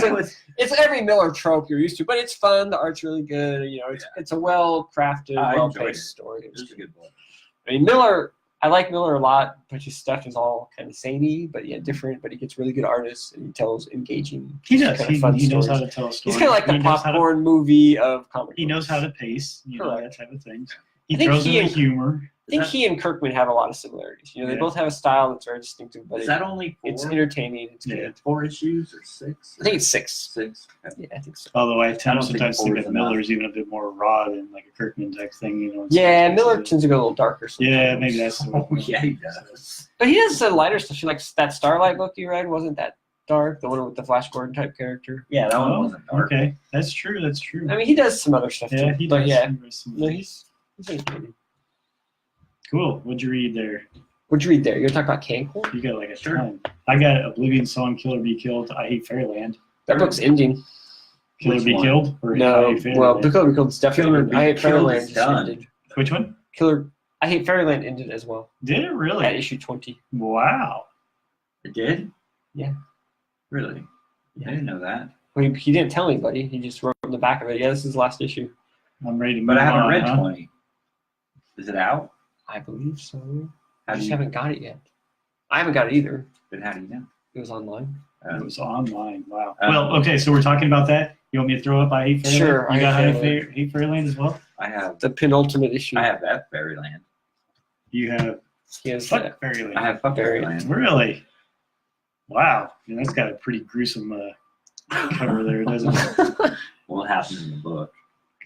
it's every Miller trope you're used to, but it's fun. The art's really good. You know, it's a well crafted, I well enjoyed it. paced story. It was a good book. I mean, Miller. I like Miller a lot, but his stuff is all kind of samey, but yeah, different. But he gets really good artists, and he tells engaging. He does. kind of fun He knows stories. how to tell a story. He's kind of like the He knows how to- popcorn movie of comic. He knows how books. to pace, that Correct. type of thing. He I think throws he in the and- humor. I think he and Kirkman have a lot of similarities. You know, they Yeah. both have a style that's very distinctive, but Is that only it's four? entertaining. It's Yeah. good. 4 issues or 6? I think it's 6. 6. Yeah, I think so. Although I I tend don't to think sometimes think four that is enough. Miller's even a bit more raw than like a Kirkman type thing. Yeah, Miller tends to go a little darker. Sometimes. Yeah, maybe that's the Oh, yeah, he does. But he does the lighter stuff. Like that Starlight book you read, wasn't that dark. The one with the Flash Gordon type character. Yeah, that one Oh, wasn't dark. okay. That's true. That's true. I mean, he does some other stuff Yeah, too. he But does. yeah, He does some- no, he's entertaining. Cool. What'd you read there? What'd you read there? You're talking about Cankor? You got like a Sure. ton. I got Oblivion Song, Killer Be Killed, I Hate Fairyland. That book's ending. Killer Which Be one? Killed? Or I No, Hate Fairyland? well, the Killer Be Killed's definitely. Killer Be I Hate Killed Fairyland is just done. ended. Which one? I Hate Fairyland ended as well Did it really? at issue 20. Wow. It did? Yeah. Really? I didn't know that. Well, he didn't tell anybody. He just wrote on the back of it. Yeah, this is the last issue. I'm ready to move But I haven't on, read huh? 20. Is it out? I believe so. How I do just you, haven't got it yet. I haven't got it either. but how do you know? It was online. It was online. Wow. Um, Well, okay, so we're talking about that. You want me to throw up I Hate Fairyland? Sure, You I got Hate Hate Fairyland as well? I have The penultimate issue. that Fairyland. You have He has that. Fuck Fairyland. I have Fuck Fairyland. Fairyland. Really? Wow. Yeah, that's got a pretty gruesome cover there, doesn't it? What happened in the book?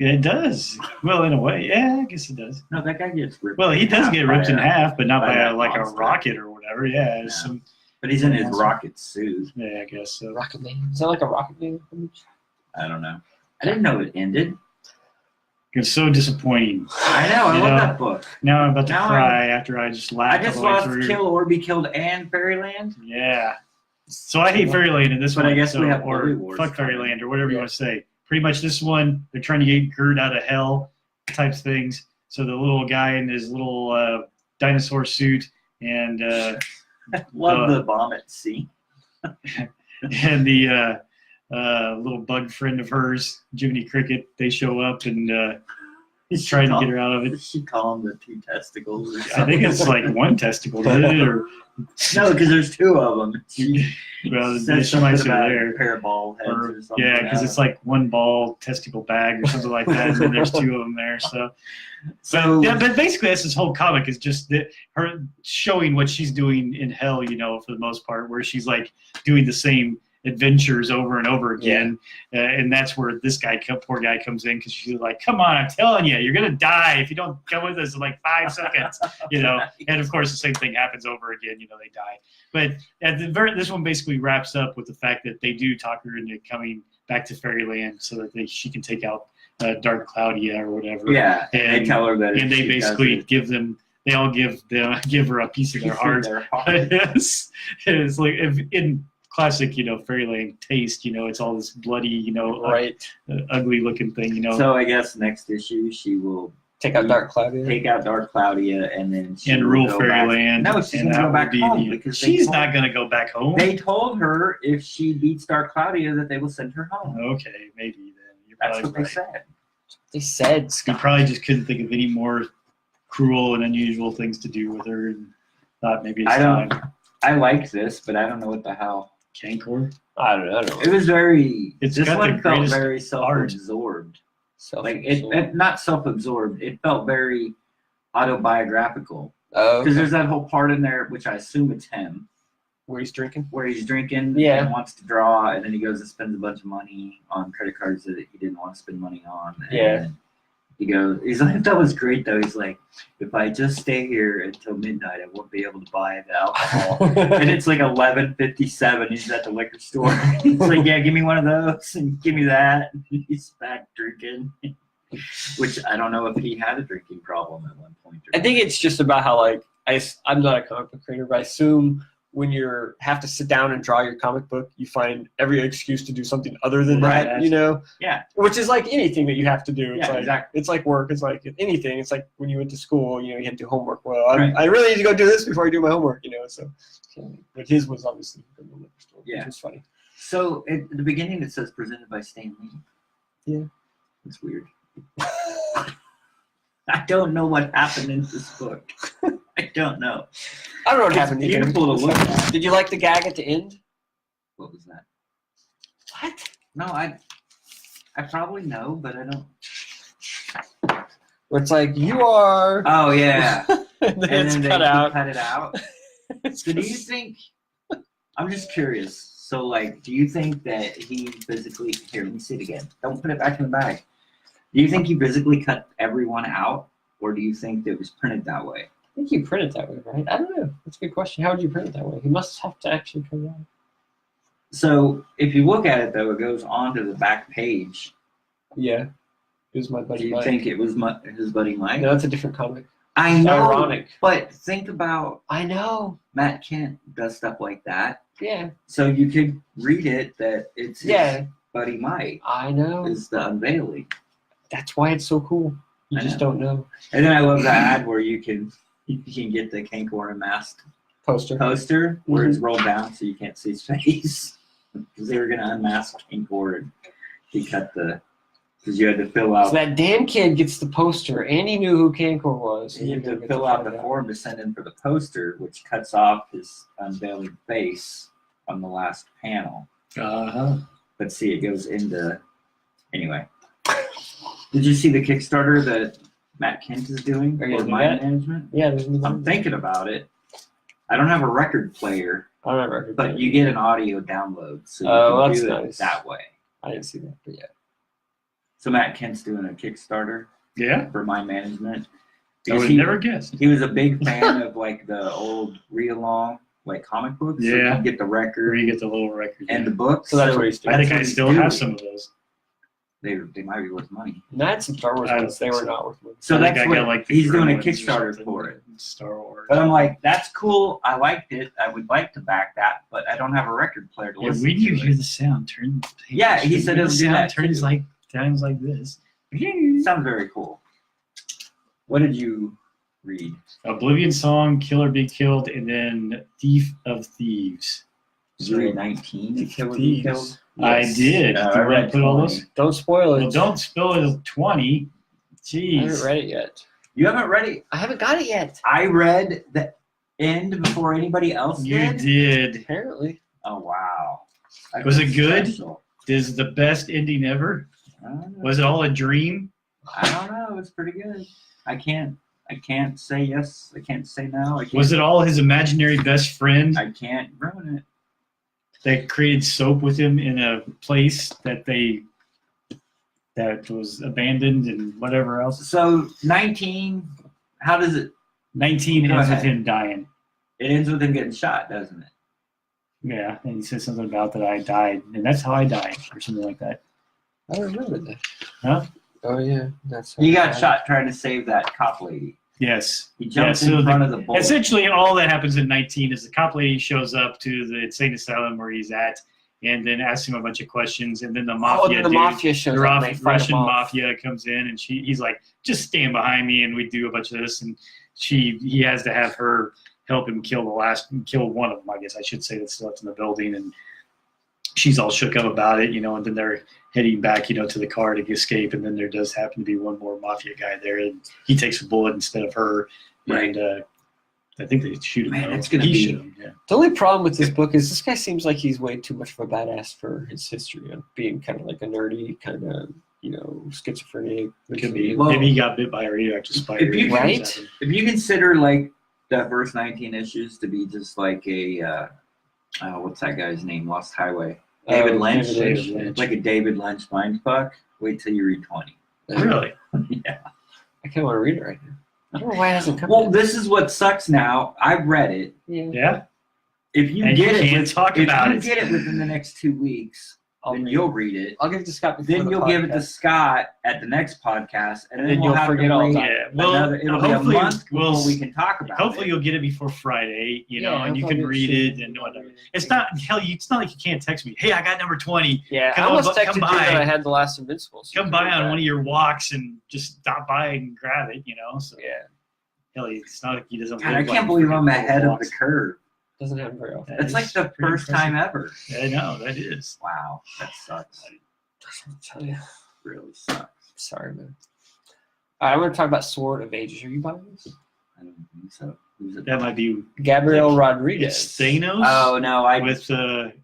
It does. Well, in a way, yeah, I guess it does. No, that guy gets ripped. Well, he does get ripped in half, but not by by that like a monster. rocket or whatever. Yeah, it's No. some. But he's in his Monster. rocket suit. Yeah, I guess so. Rocket Man. Is that like a Rocket Man? I don't know. I didn't know it ended. It's so disappointing. I know. I You love know, that book. Now I'm about to Now cry after I just I laughed just all the way lost through. Kill or Be Killed and Fairyland. Yeah. So I hate Fairyland in this But one. I guess so, we have or Bully Wars fuck coming. Fairyland or whatever you Yeah. want to say. Pretty much this one, they're trying to get Gert out of hell types things. So the little guy in his little dinosaur suit and Love the vomit scene. and the little bug friend of hers, Jiminy Cricket, they show up and he's trying to get her out of it. Did she call him the two testicles? Or I something? think it's like one testicle, did it? Or No, because there's two of them. She well, said she might something say about there. a pair of ball heads or, something. Yeah, because it's like one ball testicle bag or something like that, and then there's two of them there. So yeah, but basically that's this whole comic is just her showing what she's doing in hell, you know, for the most part, where she's like doing the same adventures over and over again, and that's where this guy, poor guy, comes in because she's like, "Come on, I'm telling you, you're gonna die if you don't come with us in like 5 seconds," you know. And of course, the same thing happens over again. You know, they die. But at this one basically wraps up with the fact that they do talk her into coming back to Fairyland so that she can take out Dark Claudia or whatever. Yeah, and they And- tell her that if And they she basically does give them. They all give her a piece of it, their heart. It's like if in classic, you know, Fairyland taste, you know, it's all this bloody, you know, Right. ugly looking thing, you know. So I guess next issue she will Take out Dark Cloud. take out Dark Claudia and then she and will rule go back. Fairyland. No, she's and gonna that go will back be home the- because they she's told- not going to go back home. They told her if she beats Dark Claudia that they will send her home. Okay, maybe then. You're That's probably what they right. said. They said You Scott. probably just couldn't think of any more cruel and unusual things to do with her and thought maybe it's I don't- time. I like this, but I don't know what the hell. Cankor? I don't know. It was very. It's this got the one felt greatest very art. self-absorbed. Self- Like it not self-absorbed. It felt very autobiographical. Oh, Because there's that whole part in there, which I assume it's him, where he's drinking. where he's drinking Yeah. and wants to draw, and then he goes and spends a bunch of money on credit cards that he didn't want to spend money on. And Yeah. he's like, that was great though. He's like, if I just stay here until midnight, I won't be able to buy the alcohol. And it's like 11:57. He's at the liquor store. He's like, yeah, give me one of those and give me that. And he's back drinking. Which I don't know if he had a drinking problem at one point. I think it's just about how like I'm not a comic book creator, but I assume when you have to sit down and draw your comic book, you find every excuse to do something other than Right. that, you know? Yeah. Which is like anything that you have to do. It's Yeah, like, exactly. It's like work. It's like anything. It's like when you went to school, you know, you had to do homework. Well, Right. I really need to go do this before I do my homework, you know? So but his was obviously from the liquor store, Yeah. which was funny. So at the beginning it says presented by Stan Lee. Yeah. It's weird. I don't know what happened in this book. I don't know. I don't know what It's happened either. beautiful to look at. Did you like the gag at the end? What was that? What? No, I probably know, but I don't. Where it's like, you are. Oh yeah. and then And it's then cut they out. cut it out. It's So do you just- think? I'm just curious. So like, do you think that he physically? Here, let me see it again. Don't put it back in the bag. Do you think he physically cut everyone out, or do you think that it was printed that way? I think you print it that way, right? I don't know. That's a good question. How would you print it that way? He must have to actually print it out. So if you look at it though, it goes on to the back page. Yeah. It was my Do buddy you Mike. think it was his buddy Mike? No, it's a different comic. I It's know, ironic. but think about I know. Matt Kent does stuff like that. Yeah. So you could read it that it's his Yeah. buddy Mike I know. is the unveiling. That's why it's so cool. You I just know. don't know. And then I love that ad where you can get the Cankor unmasked Poster. poster where it's rolled down so you can't see his face. Because they were gonna unmask Cankor and he cut because you had to fill out So that damn kid gets the poster, and he knew who Cankor was. you had You're to gonna fill get out the find form to send in for the poster, which cuts off his unveiling face on the last panel. Uh-huh. But see, it goes into anyway. Did you see the Kickstarter that Matt Kent is doing Are you for gonna do mind that? management? Yeah, there's I'm thinking about it. I don't have a record player, I don't remember. but you get an audio download, so you Oh, can that's do nice. it that way. I didn't see that, but yeah. So Matt Kent's doing a Kickstarter Yeah. for mind management. I Because would never guessed. he was a big fan of like the old read-along like comic books. So you Yeah. can get the Where record you get the little record. and the books. So that's what he's doing. I think I what he's still doing. have some of those. They might be worth money. And I had some Star Wars I don't ones. They think were so. not worth money. So I think that's I what got, like, the he's doing a Gremlins or Kickstarter something, for it. Star Wars. But I'm like, that's cool. I liked it. I would like to back that, but I don't have a record player to Yeah, listen when you to hear it. the sound, turn the page. Yeah, he said When it'll the do sound that turns too. like sounds like this. Sounds very cool. What did you read? Oblivion Song, Kill or Be Killed, and then Thief of Thieves. Did you read 19? To Kill or Be Thieves. Killed. I did. I Did I read put all 20. those? Don't spoil it. Well, don't spill it. 20. I Jeez. haven't read it yet. You haven't read it? I haven't got it yet. I read the end before anybody else You did. did. Apparently. Oh wow! I Was feel it good? special. This is the best ending ever. I don't know. Was it all a dream? I don't know. It's pretty good. I can't say yes. I can't say no. I can't, Was it all his imaginary best friend I can't ruin it. that created soap with him in a place that was abandoned and whatever else? So 19. How does it? 19 Go ends with ahead. him dying. It ends with him getting shot, doesn't it? Yeah, and he says something about that I died, and that's how I died, or something like that. I don't remember that. Huh? Oh, yeah. That's He got shot trying to save that cop lady. Yes. He jumps Yeah, so in front of the bullet. Essentially, all that happens in 19 is the cop lady shows up to the insane asylum where he's at, and then asks him a bunch of questions, and then the Oh, mafia the dude, mafia shows the up. and they fight Russian them off. mafia comes in, and he's like, just stand behind me, and we do a bunch of this, and he has to have her help him kill one of them, I guess I should say, that's left in the building, and she's all shook up about it, and then they're heading back, to the car to escape, and then there does happen to be one more mafia guy there, and he takes a bullet instead of her, Right. and I think they shoot him. Man, though. it's gonna He be- shoot him, yeah. The only problem with this book is this guy seems like he's way too much of a badass for his history of being kind of like a nerdy, kind of, schizophrenic. Could be. Well, Maybe he got bit by a radioactive spider. if you- Right? If you consider like that first 19 issues to be just like a what's that guy's name? Lost Highway. David Lynch. David Lynch. Like a David Lynch mindfuck. Wait till you read 20. Really? Yeah. I kind of want to read it right now. I don't know why it hasn't come Well, yet. this is what sucks now. I've read it. Yeah. Yeah. If you And get you it, can't talk about if it. you get it within the next 2 weeks, then you'll read it. I'll give it to Scott before Then the you'll give it to podcast. Scott at the next podcast, and And then then we'll you'll have forget to all wait about Yeah. Well, another. It'll be a hopefully month before we'll- we can talk about Hopefully it. you'll get it before Friday, Yeah, and you I'll can get read shit. it and whatever. It's not like you can't text me. Hey, I got number 20. Yeah, I Come almost on, texted come you by. that I had the last Invincible. so Come you by can on read one that. of your walks and just stop by and grab it. So Yeah, hell, it's not like he doesn't. God, I live, can't like, believe I'm freaking ahead of the walks. curve. doesn't happen very often. That It's like is the pretty first impressive. time ever. I know that is. Wow, that sucks. I'll tell you. Really sucks. Sorry, man. All right, I want to talk about Sword of Ages. Are you buying this? I don't think so. Who's it? That might be Gabriel Rodriguez. it's Thanos. Oh no, I with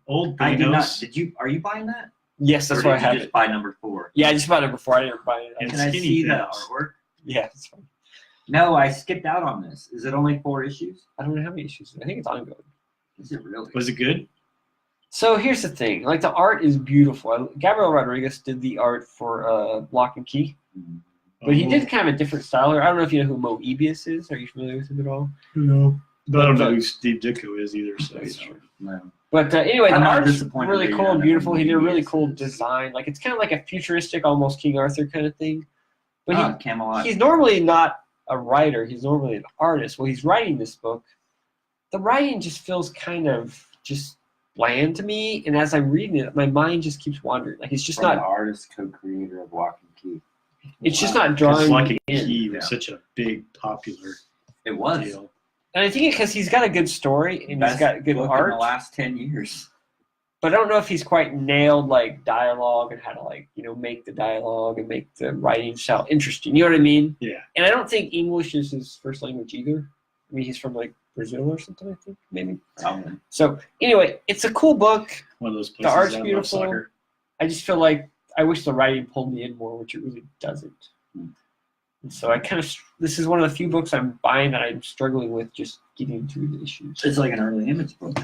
old I did not. Thanos. Did you? Are you buying that? Yes, that's or why I did have you just it. buy number 4? Yeah, I just bought it before. I didn't buy it. And Can I skinny see the Thanos. artwork? Yeah, it's fine. No, I skipped out on this. Is it only 4 issues? I don't know how many issues. I think it's ongoing. Is it really? Was it good? So here's the thing. Like, the art is beautiful. Gabriel Rodriguez did the art for Lock and Key. Mhm. But he did kind of a different style. I don't know if you know who Moebius is. Are you familiar with him at all? No. But I don't know who Steve Ditko is either. So That's true. No. But anyway, the I'm not art's disappointed really that cool you're and not beautiful. a He did a really movie, cool it's- design. Like it's kind of like a futuristic, almost King Arthur kind of thing. But Camelot. he's normally not a writer. He's normally an artist. Well, he's writing this book. The writing just feels kind of just bland to me. And as I'm reading it, my mind just keeps wandering. Like it's just From the not. artist, co-creator of Lock and Key. It's just Wow. not Because drawing Lucky me in. Key was Yeah. such a big, popular It was. deal. And I think because he's got a good story and Best he's got good book in art. the last 10 years. But I don't know if he's quite nailed like dialogue and how to like make the dialogue and make the writing style interesting. You know what I mean? Yeah. And I don't think English is his first language either. I mean, he's from like Brazil or something. I think maybe. Probably. So anyway, it's a cool book. One of those places art's that love beautiful. soccer. I just feel like I wish the writing pulled me in more, which it really doesn't. And so I kind of this is one of the few books I'm buying that I'm struggling with just getting through the issues. It's like an early image book.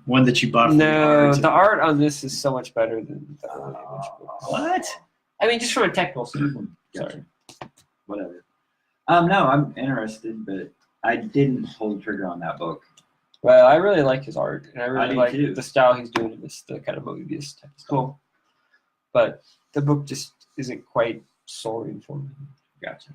One that you bought for No, the the art. art on this is so much better than the early image books. What? I mean, just from a technical standpoint. Sorry. Whatever. No, I'm interested, but I didn't pull the trigger on that book. Well, I really like his art, and I really do like too. the style he's doing in this, the kind of Mobius type of stuff. Cool. But the book just isn't quite soaring for me. Gotcha.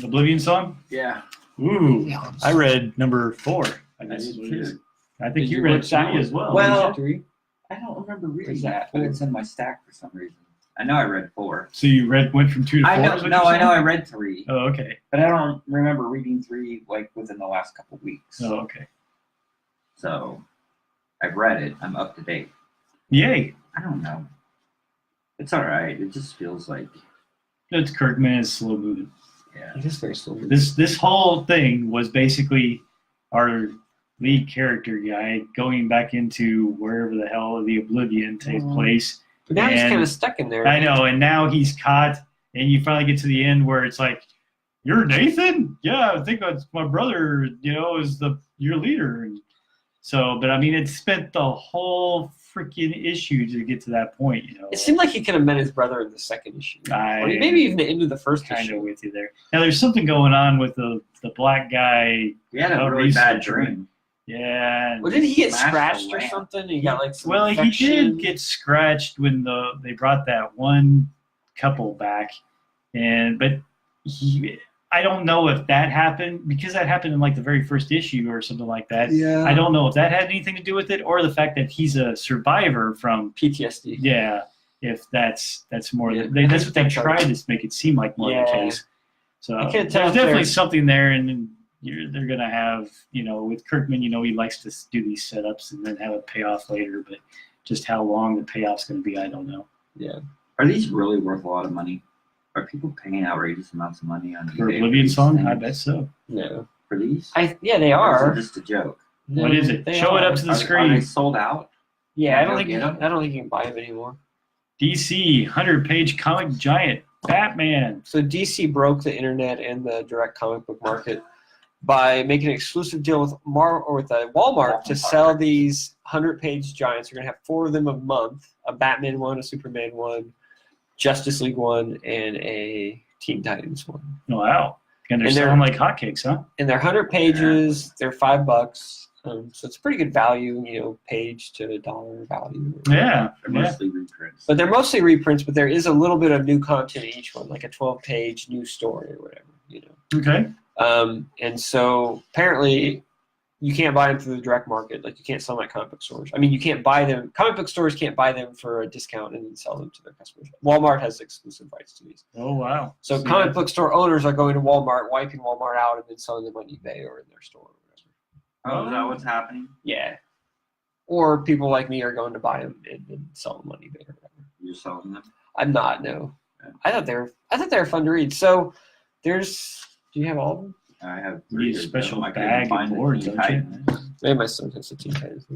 Oblivion Song? Yeah. Ooh. Yeah. I read number 4. I I guess is did what it is. too. I think Did you you read watch that 3 one? as well. Well- Three? I don't remember reading Is that, that but 4? it's in my stack for some reason. I know I read 4. So you went from 2 to 4? I know. is what No, you're I know I saying? read 3, Oh, okay. but I don't remember reading 3 like within the last couple weeks. Oh, okay. So I've read it. I'm up to date. Yay. I don't know. It's all right. It just feels like, That's Kirkman is slow moving. yeah. It is very slow. This whole thing was basically our lead character guy going back into wherever the hell the Oblivion takes Mhm. place. But now he's And- kind of stuck in there. I know, and now he's caught, and you finally get to the end where it's like, "You're Nathan? Yeah, I think that's my brother. Is your leader." And so, but I mean, it spent the whole freaking issue to get to that point. It seemed like he could have met his brother in the second issue. I Or maybe even the end of the first kind issue. of with you there. Now, there's something going on with the black guy. We had a Oh, really bad researcher. dream. Yeah. and- Well, didn't he get Smashed the scratched or lamp. something? He got like some Well, he infection. did get scratched when they brought that one couple back, but I don't know if that happened because that happened in like the very first issue or something like that. Yeah. I don't know if that had anything to do with it or the fact that he's a survivor from PTSD. if that's more Yeah, that's what they that's tried to make it seem like more Yeah. the case. So I there's can't tell if definitely there's- something there, and they're gonna have with Kirkman, he likes to do these setups and then have a payoff later, but just how long the payoff's gonna be, I don't know. Yeah. Are these really worth a lot of money? Are people paying outrageous amounts of money on For eBay Oblivion these Song, things? I bet so. No. For these? Yeah, they Or are. is it just a joke? What is it? They Show it are. up to the Are screen. they sold out? Yeah, I Go don't think get 'em. I don't think you can buy them anymore. DC 100-page comic giant Batman. So DC broke the internet and the direct comic book market by making an exclusive deal with Walmart to sell these 100-page giants. You're gonna have 4 of them a month: a Batman one, a Superman one, Justice League one, and a Teen Titans one. Wow. And they're And they're- selling like hotcakes, huh? And they're 100 pages. They're $5. So it's pretty good value, page to dollar value. Yeah. They're Yeah. mostly reprints. But they're mostly reprints, but there is a little bit of new content in each one, like a 12-page new story or whatever, Okay. And so apparently you can't buy them through the direct market. Like you can't sell them at comic book stores. I mean, you can't buy them. Comic book stores can't buy them for a discount and then sell them to their customers. Walmart has exclusive rights to these. Oh, wow. So comic book store owners are going to Walmart, wiping Walmart out, and then selling them on eBay or in their store or whatever. Oh, is that what's happening? Yeah. Or people like me are going to buy them and sell them on eBay or whatever. You're selling them? I'm not. No. Okay. I thought they were fun to read. So there's. Do you have all of them? I have You need 3 a of special them. I couldn't bag of find the boards, Teen don't you? Titans. Maybe my son has the Teen Titans.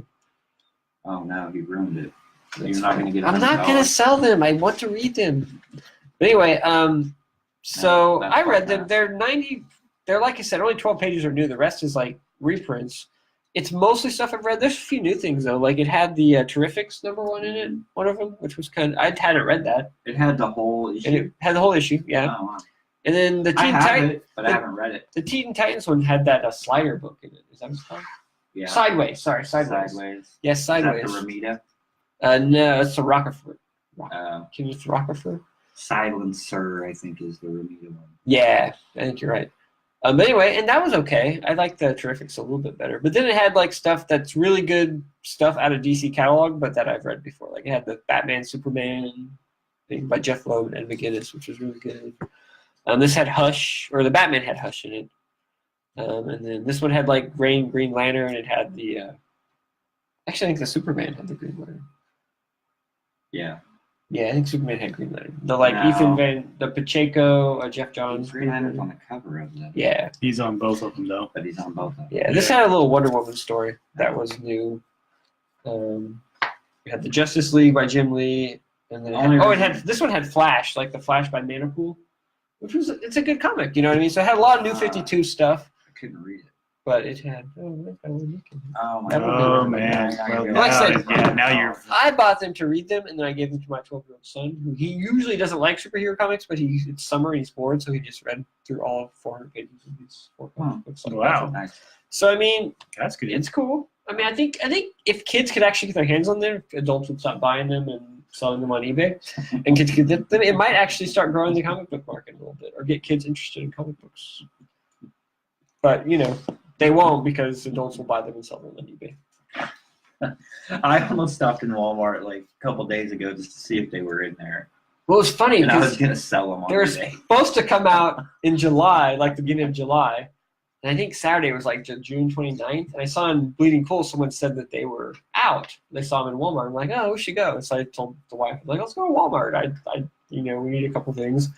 Oh no, he ruined it. That's You're not fine. going to get I'm not going to sell them. I want to read them. But anyway, so No, that's I read fine. them. They're 90. They're like I said, only 12 pages are new. The rest is like reprints. It's mostly stuff I've read. There's a few new things though. Like it had the Terrifics #1 in it, one of them, which was I hadn't read that, It had the whole issue. and it had the whole issue. Yeah, Oh, wow. and then the I Teen have Titans. it, but I haven't read it. The Teen Titans one had that slider book in it. Is that what it's called? Yeah. Sideways. Sorry, sideways. Sideways. Yes, Is that sideways. the Ramita? No, it's the Rockefeller. Uh, Can you Rockefeller? Silencer, I think, is the Ramita one. Yeah, I think you're right. But anyway, and that was okay. I like the Terrifics a little bit better. But then it had like stuff that's really good stuff out of DC catalog, but that I've read before. Like it had the Batman Superman thing by Jeff Loeb and Ed McGuinness, which was really good. This had Hush, or the Batman had Hush in it. And then this one had like Green Lantern. It had the actually I think the Superman had the Green Lantern. Yeah. Yeah, I think Superman had Green Lantern. The No. the Pacheco, Jeff Johns. Green Lantern's on the cover of them. Yeah, He's on both of them though. But he's on both of them. yeah. This had a little Wonder Woman story that was new. We had the Justice League by Jim Lee, and then this one had Flash, like the Flash by Manapool, which was it's a good comic. You know what I mean? So it had a lot of New 52 stuff, I couldn't read it. but it had. Oh my That would be Oh really man. nice. Well, Like I said, now you're. I bought them to read them, and then I gave them to my 12-year-old son, who he usually doesn't like superhero comics, but it's summer and he's bored, so he just read through all 400 pages of these 4 comic books. Like Wow. that. Nice. So I mean, That's good. it's cool. I mean, I think if kids could actually get their hands on them, adults would stop buying them and selling them on eBay, and kids could get them. It might actually start growing the comic book market a little bit, or get kids interested in comic books. But you know, they won't because adults will buy them and sell them on eBay. I almost stopped in Walmart like a couple days ago just to see if they were in there. Well, it's funny And I was because going to sell them on they're eBay. supposed to come out in July, like the beginning of July. And I think Saturday was like June 29th. And I saw in Bleeding Cool, someone said that they were out. They saw them in Walmart. I'm like, oh, we should go. And so I told the wife, like, let's go to Walmart. We need a couple things.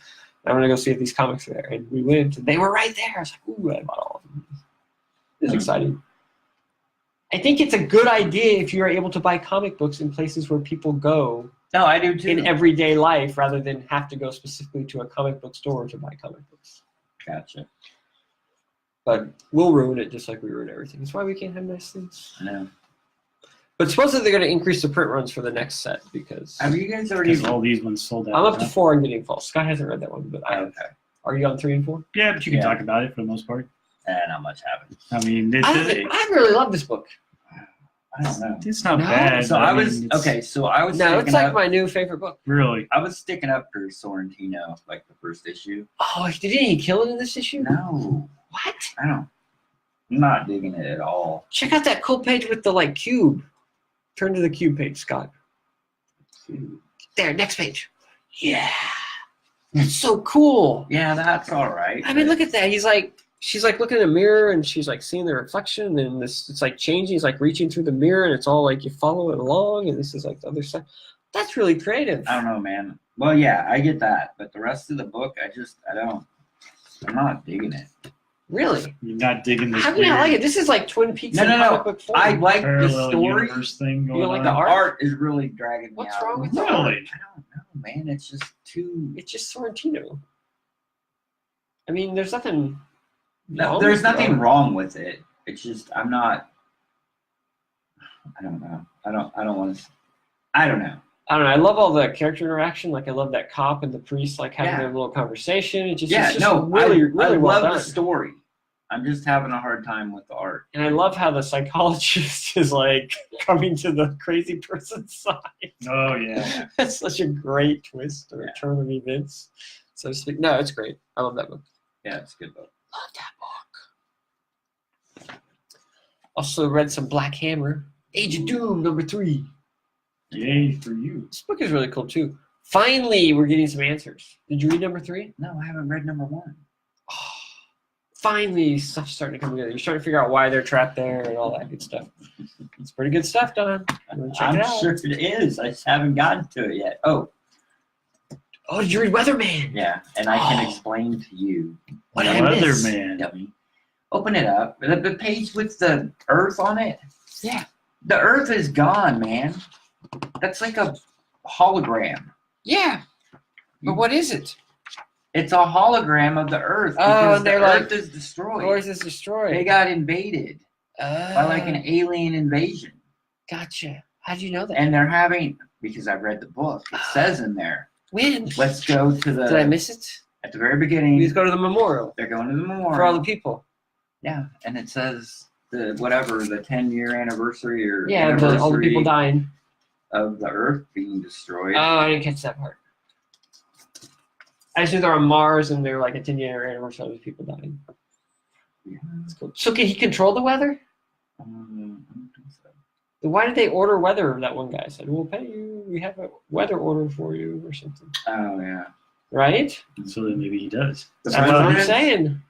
I'm going to go see if these comics are there. And we went, and they were right there. I was like, ooh, I bought all of them. It was exciting. I think it's a good idea if you're able to buy comic books in places where people go No, I do too. in everyday life rather than have to go specifically to a comic book store to buy comic books. Gotcha. But we'll ruin it just like we ruin everything. That's why we can't have nice things. I know. But supposedly they're going to increase the print runs for the next set because Have you guys already? Because all these ones sold out. I'm up to huh? 4 on Getting False. Scott hasn't read that one, but I have. Okay. Are you on 3 and 4? Yeah, but you can Yeah. talk about it for the most part. Not much happened. I mean, I really love this book. I don't know. it's not No, bad. So but I mean, was it's- okay. So I was. No, it's sticking like up, my new favorite book. Really. I was sticking up for Sorrentino, like the first issue. Oh, didn't he kill it in this issue? No, What? I don't. I'm not digging it at all. Check out that cool page with the like cube. Turn to the cube page, Scott. There, next page. Yeah. That's so cool. Yeah, that's all right. I mean, look at that. She's like looking in a mirror and she's like seeing the reflection and it's like changing. He's like reaching through the mirror and it's all like you follow it along and this is like the other side. That's really creative. I don't know, man. Well, yeah, I get that, but the rest of the book, I'm not digging it. Really? You're not digging this How can you not weird like it? This is like Twin Peaks No, in no, no. comic book form. I like the parallel story. universe thing You going don't like on. the art? Art is really dragging me What's out. wrong with the Really? art? I don't know, man. It's just too. It's just Sorrentino. I mean, there's nothing. No, wrong there's with the nothing art. wrong with it. It's just I'm not. I don't know. I don't want to. I don't know. I don't know. I love all the character interaction. Like I love that cop and the priest like having Yeah. their little conversation. It's just I really well love done. the story. I'm just having a hard time with the art. And I love how the psychologist is like coming to the crazy person's side. Oh yeah. That's such a great twist or Yeah. turn of events, so to speak. No, it's great. I love that book. Yeah, it's a good book. Love that book. Also read some Black Hammer, Age of Doom #3. Yay for you. This book is really cool too. Finally, we're getting some answers. Did you read #3? No, I haven't read #1. Oh, finally, stuff's starting to come together. You're starting to figure out why they're trapped there and all that good stuff. It's pretty good stuff, Don. I'm gonna check I'm it out. sure it is. I just haven't gotten to it yet. Oh, Oh, did you read Weatherman? yeah, and I can Oh. explain to you. What did I miss? Weatherman. Dummy. Open it up. The page with the Earth on it. Yeah. The Earth is gone, man. That's like a hologram. Yeah. But what is it? It's a hologram of the Earth Oh, because and the they're Earth like, is destroyed. Or is this destroyed? They got invaded by like an alien invasion. Gotcha. How'd you know that? And they're having, because I've read the book, it says in there, When? let's go to Did I the, miss it? at the very beginning, Please go to the memorial they're going to the memorial. for all the people. Yeah, and it says the 10-year anniversary or Yeah, all the people anniversary dying. of the Earth being destroyed. Oh, I didn't catch that part. I just knew they're on Mars and they're like a 10-year anniversary of these people dying. Yeah. That's cool. So can he control the weather? I don't think so. Then why did they order weather? That one guy said, "We'll pay you. We have a weather order for you or something." Oh yeah. Right? So then maybe he does. The That's what I'm president's- saying.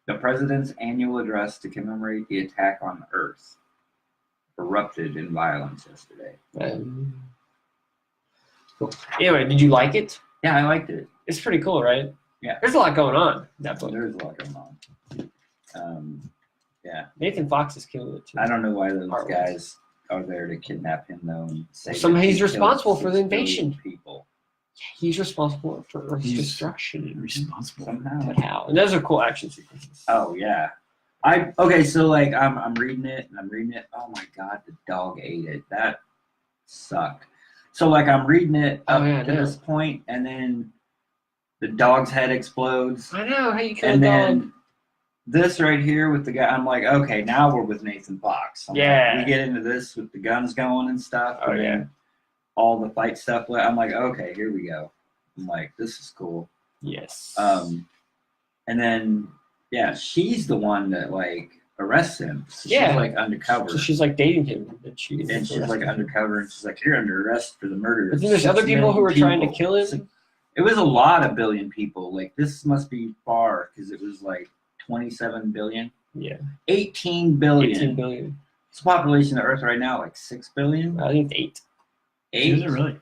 The president's annual address to commemorate the attack on Earth erupted in violence yesterday. Cool. Anyway, did you like it? Yeah, I liked it. It's pretty cool, right? Yeah. There's a lot going on in that book. There's a lot going on. Yeah, Nathan Fox is killing it too. I don't know why those Art guys are there to kidnap him though and say Some- that he he's killed responsible for the 6 billion invasion. people. He's responsible for Earth's He's- destruction. Responsible. Somehow. But how? And those are cool action sequences. Oh yeah. So like I'm reading it and I'm reading it. Oh my god, the dog ate it. That sucked. So like I'm reading it up Oh, yeah, I to know. this point and then the dog's head explodes. I know how you kill And a dog. then this right here with the guy, I'm like, okay, now we're with Nathan Fox. I'm like, Yeah. we get into this with the guns going and stuff. Oh, and yeah. then all the fight stuff. I'm like, okay, here we go. I'm like, this is cool. Yes. And then yeah, she's the one that like arrests him. So Yeah. she's like undercover. So she's like dating him, and she's like undercover, and she's like, you're under arrest for the murder. But of then there's 6 other people who million are trying to people." kill him. It was a lot of billion people. Like this must be far because it was like 27 billion. Yeah. 18 billion. 18 billion. It's the population of Earth right now, like 6 billion. I think it's 8. Is 8. it really?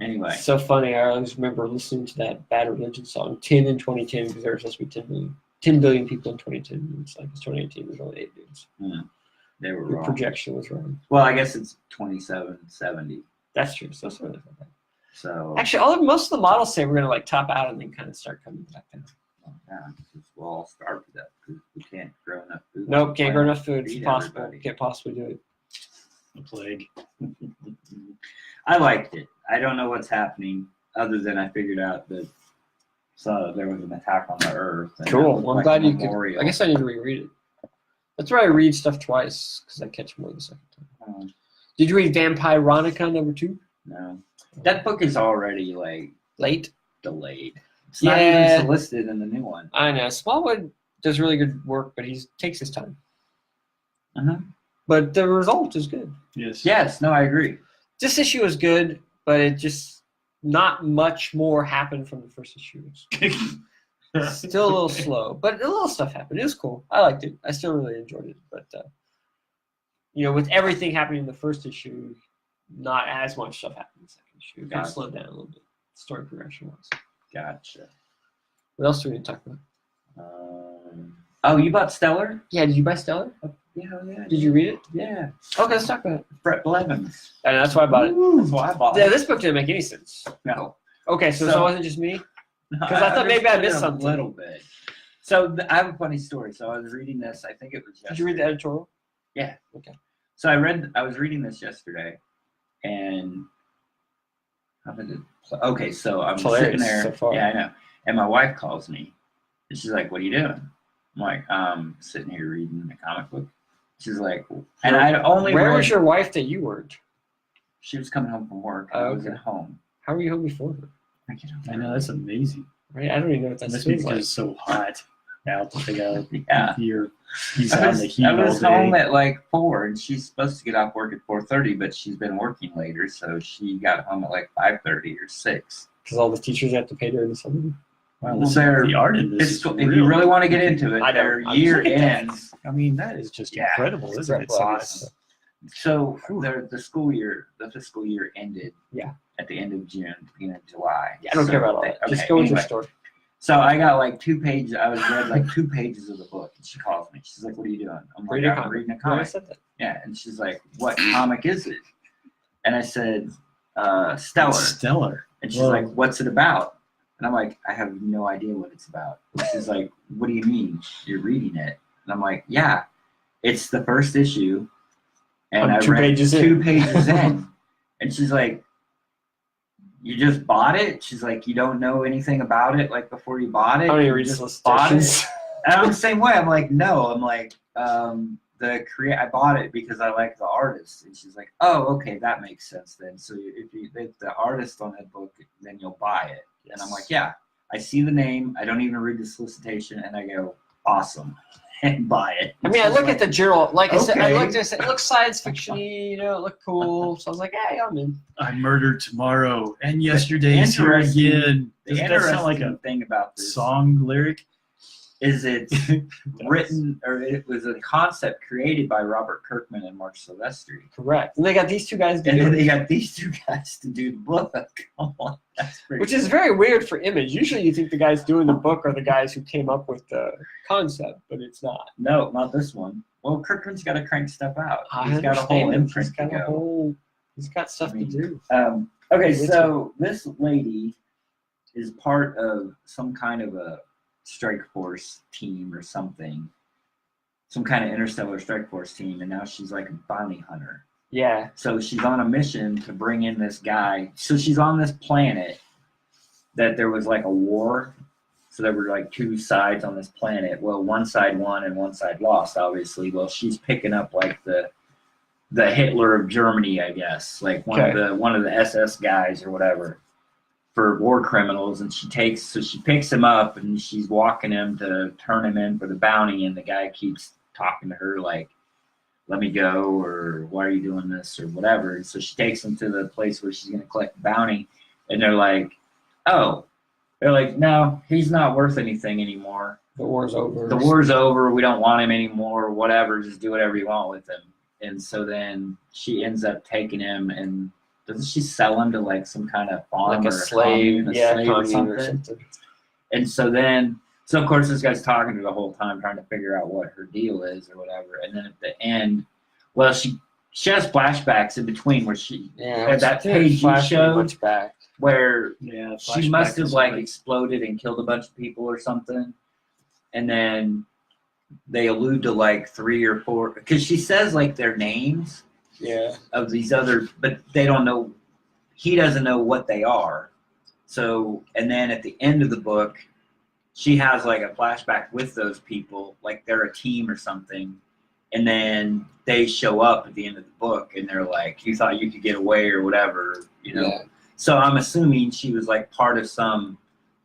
Anyway, It's so funny. I always remember listening to that Bad Religion song, 10 in 2010, because there were supposed to be 10 billion people in 2010. And it's like it's 2018. There's only 8 dudes. they were The wrong. projection was wrong. Well, I guess it's 2770. That's true. So it's really not bad. So Actually, most of the models say we're gonna like top out and then kind of start coming back down. yeah, we'll all starve to death because we can't grow enough food. Nope, can't grow enough food. It's Feed impossible. everybody. Can't possibly do it. The plague. I liked it. I don't know what's happening other than I figured out that there was an attack on the Earth. And it Cool. looked Well, I'm like glad a you could. memorial. I guess I need to reread it. That's why I read stuff twice because I catch more the second time. Did you read Vampironica #2? No, that book is already like Late. delayed. It's not Yeah. even listed in the new one. I know. Smallwood does really good work, but he takes his time. Uh-huh. But the result is good. Yes. Yes, no, I agree. This issue is good, but it just not much more happened from the first issue. Still a little slow, but a little stuff happened. It was cool. I liked it. I still really enjoyed it. But with everything happening in the first issue, not as much stuff happened in the second issue. It got Gotcha. slowed down a little bit. Story progression wise. Gotcha. What else do we need to talk about? Oh, you bought Stellar? Yeah, did you buy Stellar? Yeah, yeah. Did you read it? Yeah. Okay, let's talk about it. Brett Blevins. And that's why I bought it. That's why I bought Yeah, it. this book didn't make any sense. No. Okay, so it wasn't just me. Because I thought maybe I missed something. A little bit. So I have a funny story. So I was reading this. I think it was. Did you read the editorial? Yeah. Okay. So I was reading this yesterday, and how did it? Okay, so I'm It's sitting hilarious there. so far. Yeah, I know. And my wife calls me, and she's like, "What are you doing?" I'm like, sitting here reading a comic book." She's like, and I only Where read, was your wife that you weren't? She was coming home from work. And Oh, I was okay. at home. How were you home before her? I get home I know, that's amazing. Right? I don't even know what That that's must be feels because like. it's so hot out to take out Yeah. he's out in the heat I all was day. home at like 4, and she's supposed to get off work at 4:30, but she's been working later, so she got home at like 5:30 or 6. Because all the teachers have to pay during the summer. Wow, Well, this, they're- the art in this It's, is if you really want to get into it, I their don't. I'm year just looking at ends. I mean, that is just Yeah. incredible, isn't it? So it's- So the fiscal year ended. Yeah. At the end of June, beginning of July. Yeah, I don't So care about all they- that. Just okay, go with your anyway. story. So I got like 2 pages. I was read like 2 pages of the book, and she calls me. She's like, "What are you doing?" I'm like, Reading a "I'm comic." reading a Yeah, I comic." said that. Yeah, and she's like, "What comic is it?" And I said, "Stellar." Stellar. And she's Whoa. like, "What's it about?" And I'm like, "I have no idea what it's about." And she's like, "What do you mean? You're reading it?" And I'm like, "Yeah, it's the first issue." And I'm I 2 read pages 2 in. pages in. And she's like, "You just bought it?" She's like, "You don't know anything about it like before you bought it? I don't even You read just solicitations. bought it?" And I'm the same way. I'm like, "No." I'm like, I bought it because I like the artist, and she's like, "Oh, okay, that makes sense then. So if the artist on that book, then you'll buy it." And I'm like, "Yeah." I see the name, I don't even read the solicitation, and I go, "Awesome," and buy it. I mean, I look at the journal, like I said, I Okay. looked at it, I said, it looks science fiction-y, you know, it looked cool. So I was like, hey, I'm in. I murdered tomorrow and yesterday's here Interesting- again. The Doesn't that sound like interesting a thing about this song lyric? is it's written, or it was a concept created by Robert Kirkman and Mark Silvestri. Correct. And they got these two guys And then doing they got these two guys to do the book. Come on, that's pretty which is very weird for Image. Usually you think the guys doing the book are the guys who came up with the concept, but it's not. No, not this one. Well, Kirkman's got to crank stuff out. I He's got a whole understand. imprint He's to got a go. whole, he's got stuff I mean, to do. Okay, Richard. so this lady is part of some kind of a strike force team or something, some kind of interstellar strike force team, and now she's like a bounty hunter. Yeah. So she's on a mission to bring in this guy. So she's on this planet that there was like a war. So there were like two sides on this planet. Well, one side won and one side lost, obviously. Well, she's picking up like the Hitler of Germany, I guess, like one of the SS guys or whatever, for war criminals. And she picks him up and she's walking him to turn him in for the bounty, and the guy keeps talking to her like, "Let me go," or "Why are you doing this?" or whatever. And so she takes him to the place where she's going to collect the bounty, and they're like, "No, he's not worth anything anymore. The war's over. The war's over. We don't want him anymore. Whatever. Just do whatever you want with him." And so then she ends up taking him, and doesn't she sell him to like some kind of farm Like or a slave, slave or commune or something? something. And so of course this guy's talking to her the whole time, trying to figure out what her deal is or whatever. And then at the end, well, she has flashbacks in between where she Yeah, that didn't page you flash me showed, much back. where Yeah, she must have like exploded and killed a bunch of people or something, and then they allude to like 3 or 4, because she says like their names Yeah. of these other, but they don't know, he doesn't know what they are. So, and then at the end of the book, she has like a flashback with those people, like they're a team or something, and then they show up at the end of the book and they're like, "You thought you could get away," or whatever, you know. Yeah. So I'm assuming she was like part of some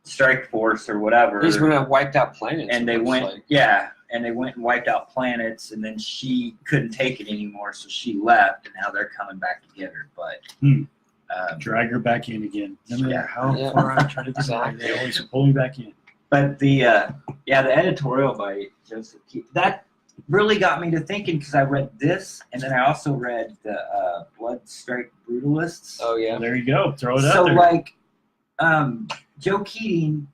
strike force or whatever. These were wiped out planets. And it they looks went, like. and they went and wiped out planets, and then she couldn't take it anymore, so she left, and now they're coming back together. But drag her back in again. No matter Yeah. how Yeah. far I try to deny, Exactly. they always pull me back in. but the editorial by Joseph that really got me to thinking, because I read this, and then I also read the Blood Strike Brutalists. Oh yeah. Well, there you go. Throw it So out there. like Joe Keating,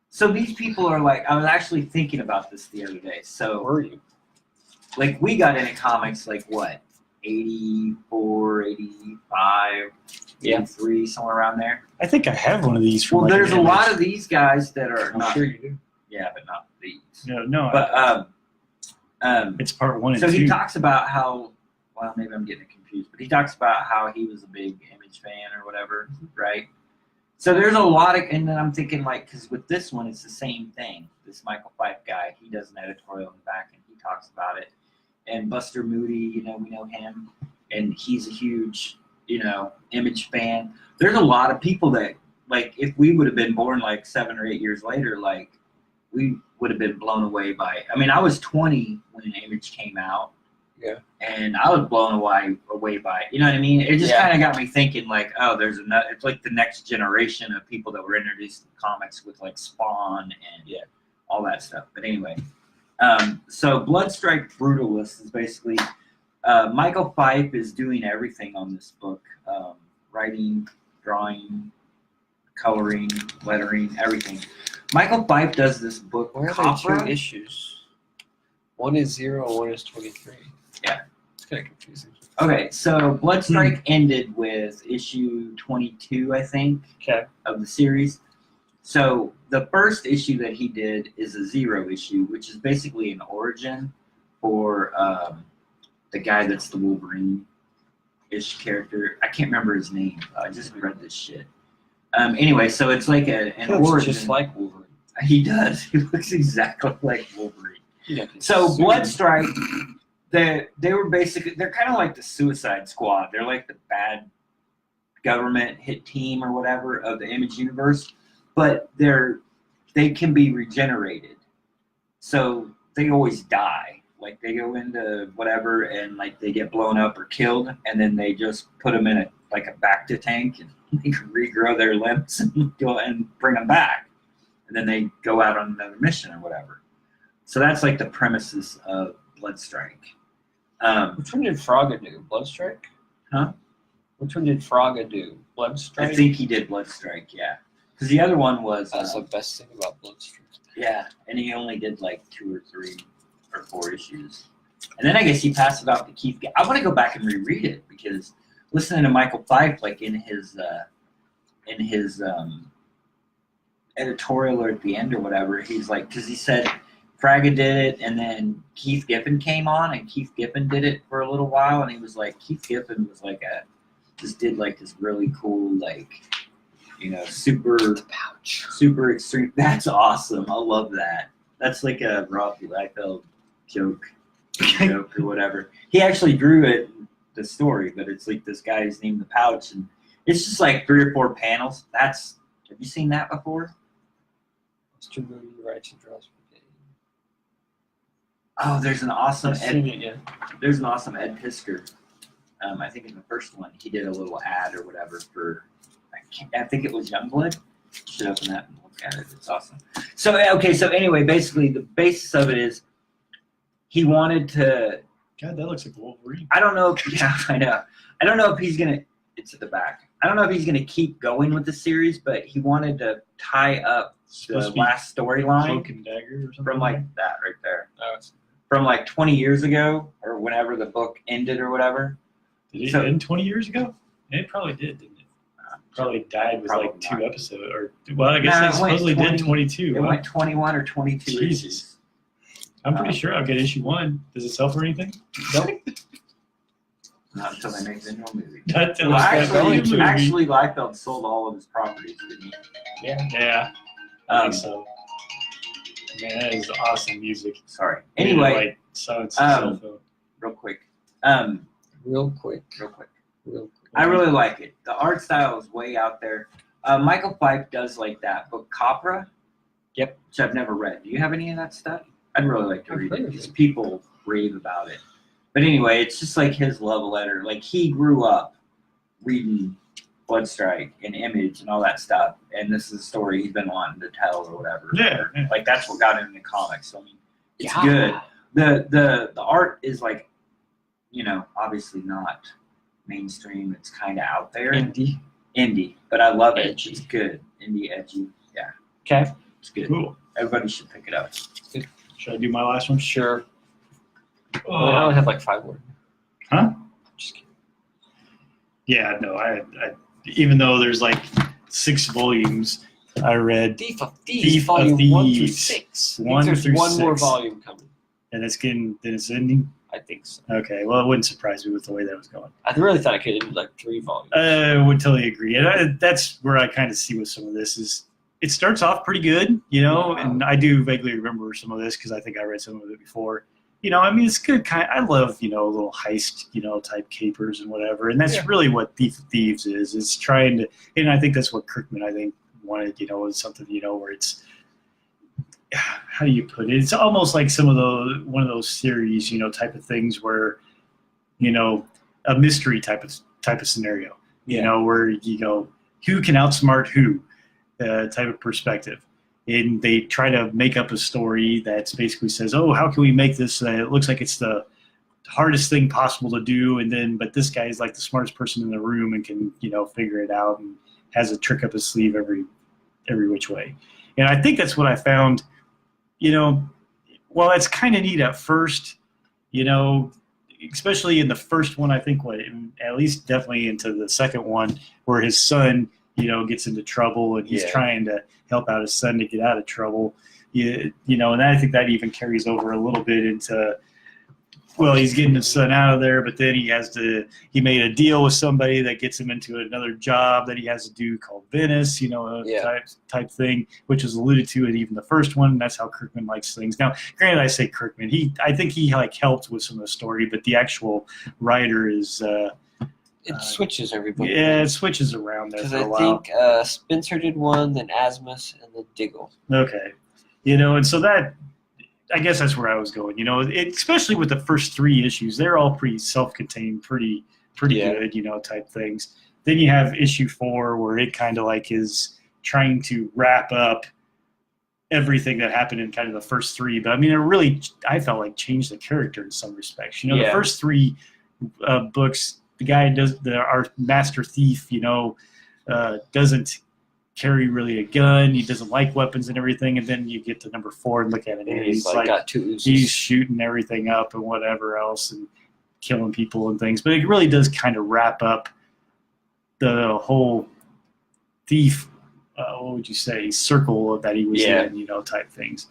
so these people are like, I was actually thinking about this the other day. So Were you? like we got into comics like what, 84, 85, Yeah. 83, somewhere around there. I think I have one of these. From Well, like there's an a lot image. of these guys that are I'm not, sure you do. yeah, but not these. No, But it's part 1 and so 2. he talks about how, well, maybe I'm getting it confused, but he talks about how he was a big Image fan or whatever, right? So there's a lot of, and then I'm thinking like, because with this one, it's the same thing. This Michael Fife guy, he does an editorial in the back, and he talks about it. And Buster Moody, you know, we know him, and he's a huge, you know, Image fan. There's a lot of people that, like, if we would have been born like 7 or 8 years later, like, we would have been blown away by. I mean, I was 20 when Image came out. Yeah. And I was blown away by it. You know what I mean? It just Yeah. kind of got me thinking, like, oh, it's like the next generation of people that were introduced to comics with like Spawn and all that stuff. But anyway, so Bloodstrike Brutalist is basically Michael Fife is doing everything on this book, writing, drawing, coloring, lettering, everything. Michael Fife does this book, Where are Copra. there 2 issues? One is 0 and one is 23. Yeah. It's kind of confusing. Okay, so Bloodstrike ended with issue 22, I think, Okay. of the series. So the first issue that he did is a 0 issue, which is basically an origin for the guy that's the Wolverine-ish character. I can't remember his name. I just read this shit. Anyway, so it's like an Looks origin. just like Wolverine. He does. He looks exactly like Wolverine. Yeah. So Blood Strike, they were basically, they're kind of like the Suicide Squad. They're like the bad government hit team or whatever of the Image universe, but they can be regenerated. So they always die. Like they go into whatever and like they get blown up or killed, and then they just put them in a Bacta tank and they can regrow their limbs and go and bring them back, and then they go out on another mission or whatever. So that's like the premises of Blood Strike. Which one did Fraga do? Blood Strike? Huh? Which one did Fraga do? Blood Strike? I think he did Blood Strike, yeah. Because the other one was That's the best thing about Blood Strike. yeah, and he only did like 2 or 3 or 4 issues, and then I guess he passed it off to Keith. I want to go back and reread it because listening to Michael Fyfe like in his editorial or at the end or whatever, he's like, because he said Fraga did it, and then Keith Giffen came on, and Keith Giffen did it for a little while, and he was like, Keith Giffen was like just did like this really cool super extreme. That's awesome. I love that. That's like a Robbie Liefeld joke or whatever. He actually drew it, the story, but it's like this guy's named The Pouch, and it's just like 3 or 4 panels. Have you seen that before? Mr. Moody writes and draws brigade. Oh, there's an awesome I've seen it, yeah. There's an awesome Ed Pisker. I think in the first one he did a little ad or whatever for I think it was Youngblood. You should open that and look at it. It's awesome. So anyway, basically the basis of it is he wanted to. God, that looks like Wolverine. I don't know. Yeah, I know. I don't know if he's gonna. It's at the back. I don't know if he's gonna keep going with the series, but he wanted to tie up the last storyline Cloak and Dagger or something from like that right there, Oh, from like 20 years ago or whenever the book ended or whatever. Did it So- end 20 years ago? It probably did, didn't it? Probably died with Probably like 2 not. episodes, or well, I guess Nah, they it went supposedly 20 did 22. It Huh? went 21 or 22 Jesus. issues. I'm pretty sure I'll get issue 1. Does it sell for anything? Nope. Not until they make the new movie. Not till Well, it's got going to. actually, Liefeld sold all of his properties, didn't he? Yeah, I Um, think so. Man, that is awesome music. Sorry. Made it, Anyway, like, silence the cell phone. real quick. real quick. I really like it. The art style is way out there. Michael Fyfe does like that book Copra. Yep. Which I've never read. Do you have any of that stuff? I'd really like to I've read heard it of because it. people rave about it. But anyway, it's just like his love letter. Like he grew up reading Bloodstrike and Image and all that stuff, and this is a story he's been wanting to tell or whatever. Yeah. Like that's what got him into comics. So I mean, it's Yeah. good. The art is like, obviously not mainstream. It's kind of out there. Indie, but I love it. Edgy. It's good. Indie, edgy. Yeah, Okay. it's good. Cool. Everybody should pick it up. Should I do my last one? Sure. I Oh, only have like 5 words. Huh? Just kidding. yeah, no, I even though there's like 6 volumes, I read, Thief of Thief Thieves, of volume 1 through Thieves. 6. I think 1 there's through one more 6. volume coming. and it's ending. I think so. Okay, well, it wouldn't surprise me with the way that was going. I really thought I could do like 3 volumes. I would totally agree, and that's where I kind of see with some of this is it starts off pretty good, Yeah. and I do vaguely remember some of this because I think I read some of it before. I mean, it's good. I love little heist type capers and whatever, and that's Yeah. really what Thief of Thieves is. It's trying to, and I think that's what Kirkman wanted. Was something where it's, how do you put it? It's almost like one of those series type of things where a mystery type of scenario. Where who can outsmart who type of perspective. And they try to make up a story that basically says, oh, how can we make this so that it looks like it's the hardest thing possible to do, but this guy is like the smartest person in the room and can figure it out and has a trick up his sleeve every which way. And I think that's what I found. Well, it's kind of neat at first, especially in the first one. I think at least definitely into the second one where his son gets into trouble and he's trying to help out his son to get out of trouble. And I think that even carries over a little bit into well, he's getting his son out of there, but then he made a deal with somebody that gets him into another job that he has to do called Venice, type thing, which is alluded to in even the first one. That's how Kirkman likes things. Now, granted, I say Kirkman, I think he like helped with some of the story, but the actual writer is. It switches everybody. Yeah, it switches around there Because for a I while. think Spencer did one, then Asmus, and then Diggle. Okay. And so that, I guess that's where I was going. Especially with the first 3 issues, they're all pretty self-contained, pretty good, type things. Then you have issue 4 where it kind of like is trying to wrap up everything that happened in kind of the first 3. But I mean, it really, I felt like changed the character in some respects. The first 3 books, the guy our master thief, doesn't carry really a gun. He doesn't like weapons and everything. And then you get to number 4 and look at it. And he's like got 2 Uzis. He's shooting everything up and whatever else and killing people and things. But it really does kind of wrap up the whole thief, what would you say, circle that he was in, type things.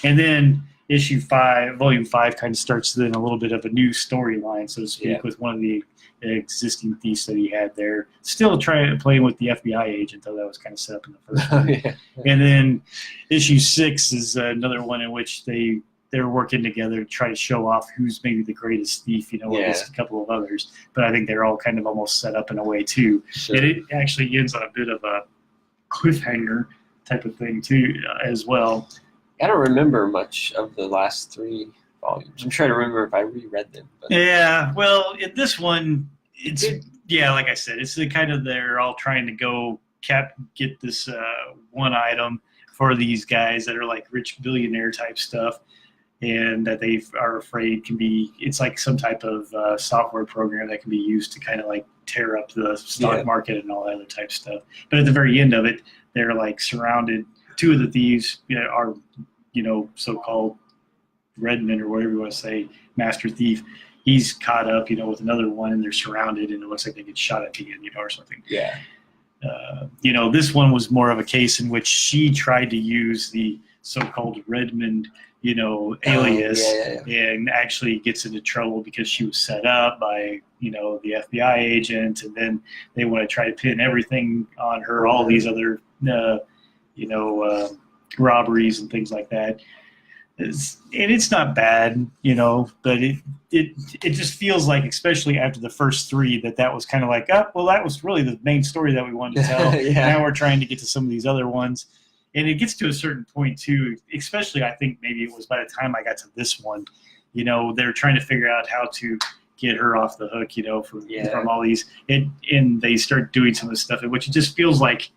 And then issue 5, volume 5 kind of starts then a little bit of a new storyline, so to speak, with one of the existing thieves that he had there. Still playing with the FBI agent, though that was kind of set up in the first one. And then issue 6 is another one in which they're working together to try to show off who's maybe the greatest thief, against a couple of others. But I think they're all kind of almost set up in a way, too. Sure. And it actually ends on a bit of a cliffhanger type of thing, too, as well. I don't remember much of the last 3 volumes. I'm trying to remember if I reread them. But. Yeah, well, in this one, it's like I said, it's the kind of they're all trying to go get this one item for these guys that are like rich billionaire type stuff, and that they are afraid it's like some type of software program that can be used to kind of like tear up the stock market and all that other type stuff. But at the very end of it, they're like surrounded. 2 of the thieves are, so-called Redmond or whatever you want to say, master thief. He's caught up, with another one, and they're surrounded, and it looks like they get shot at the end, or something. Yeah. This one was more of a case in which she tried to use the so-called Redmond, alias, and actually gets into trouble because she was set up by, the FBI agent, and then they want to try to pin everything on her, all these other, robberies and things like that. It's not bad, but it just feels like, especially after the first 3, that was kind of like, that was really the main story that we wanted to tell. Now we're trying to get to some of these other ones. And it gets to a certain point, too, especially I think maybe it was by the time I got to this one, they're trying to figure out how to get her off the hook, from all these. And they start doing some of this stuff, which it just feels like,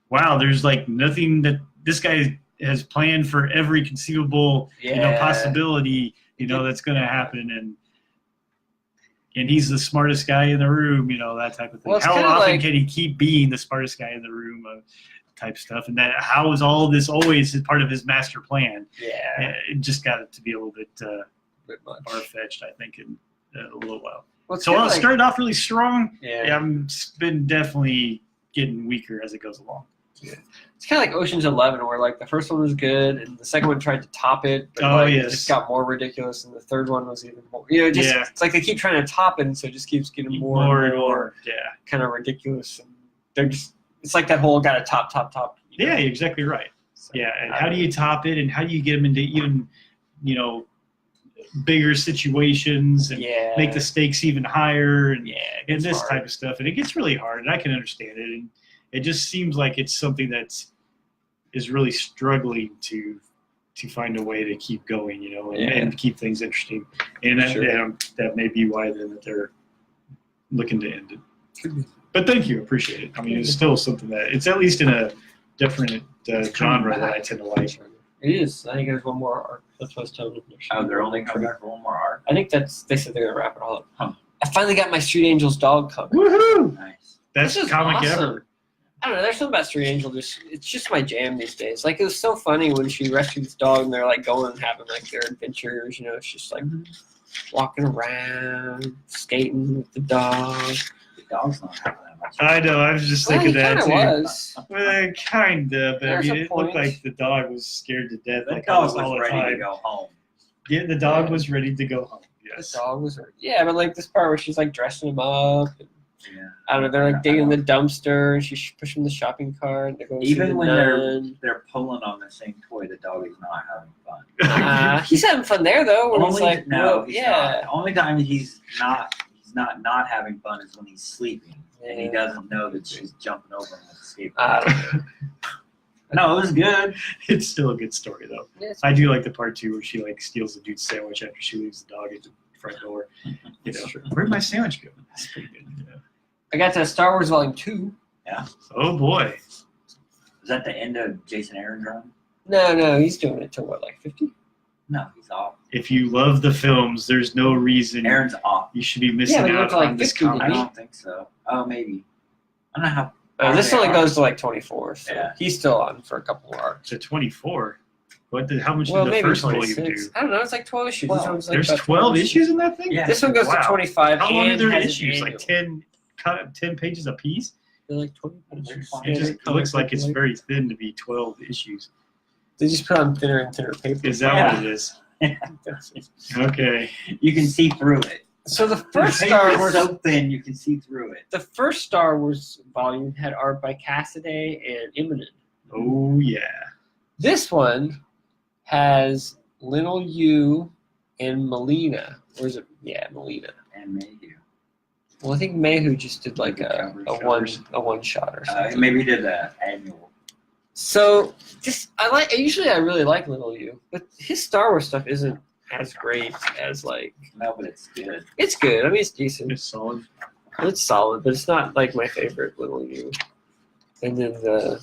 wow, there's like nothing that this guy has planned for every conceivable, possibility, that's going to happen. And he's the smartest guy in the room, that type of thing. Well, how often can he keep being the smartest guy in the room type stuff? And that how is all this always part of his master plan? Yeah. It just got it to be a little bit far-fetched, I think, in a little while. Well, so while it started off really strong, Yeah. I've been definitely getting weaker as it goes along. Yeah. It's kind of like Ocean's 11, where like the first one was good, and the second one tried to top it, but it just got more ridiculous, and the third one was even more. It's like they keep trying to top it, and so it just keeps getting more and more. Kind of ridiculous, and they're just—it's like that whole got to top. Yeah, you're exactly right. So, and how do you top it, and how do you get them into even, bigger situations and make the stakes even higher, and this type of stuff, and it gets really hard, and I can understand it, and it just seems like it's something that is really struggling to find a way to keep going, and keep things interesting, and that may be why then that they're looking to end it. But thank you, appreciate it. I mean, it's still something that it's at least in a different genre that I tend to like. It is. I think there's one more arc. That's what I was telling them. Oh, they're only coming back for one more arc? I think they said they're going to wrap it all up. Huh. I finally got my Street Angels dog cover. Woohoo! Nice. That's This is comic awesome. ever. I don't know. There's something about Street Angel. It's just my jam these days. Like, it was so funny when she rescued this dog and they're like going and having like their adventures. It's just like walking around, skating with the dog. The dog's not having that much. I know. I was just thinking that too. Was. Well, kind of, but There's a it looked point. like the dog was scared to death. The like dog all was the ready time. to go home. Yeah, the dog was ready to go home. Yes. The dog was hurt. Yeah, but like this part where she's like dressing him up. And, Yeah. I don't know. They're like digging the dumpster, and she's pushing the shopping cart. They're going Even to when the they're nun. they're pulling on the same toy, the dog is not having fun. He's having fun there though. Where he's like, no, well, he's yeah. not. The only time he's not having fun is when he's sleeping and he Yeah. doesn't know that she's jumping over him with a skateboard. I don't know. No, it was good. It's still a good story though. Yeah, it's I do like the part too where she like steals the dude's sandwich after she leaves the dog at the front door. You know, where'd my sandwich go? That's pretty good. Yeah. I got to Star Wars Volume 2. Oh boy. Is that the end of Jason Aaron's run? No, he's doing it to what, like 50? No, he's off. If you love the films, there's no reason Aaron's off. you should be missing Yeah, but he out went to, like, on this 50, comic. I didn't he? don't think so. Oh, maybe. I don't know how. This only goes to like 24, so Yeah. he's still on for a couple more arcs. To 24. How much Well, did the maybe first volume 26. do? I don't know. It's like 12 issues. Well, This one's like There's about 12 issues in that thing? Yeah. This one goes to Wow. 25. How long are and their has an issues? Like annual. 10 pages a piece? They're like 20 pages. It just looks like it's very thin to be 12 issues. They just put on thinner and thinner paper. Is that Yeah. what it is? Okay. You can see through it. So the The first paper Star is Wars, so thin you can see through it. the first Star Wars volume had art by Cassaday and Immonen. Oh, yeah. This one has Little Yu and Melina. Or is it? Yeah, Melina. And Mayhew. Well, I think Mayhew just did like a Covers. one shot or something. Maybe he did the annual. So usually I really like Little Yu, but his Star Wars stuff isn't as great as like No, but it's good. it's good. I mean, it's decent. It's solid. It's solid, but it's not like my favorite Little Yu. And then the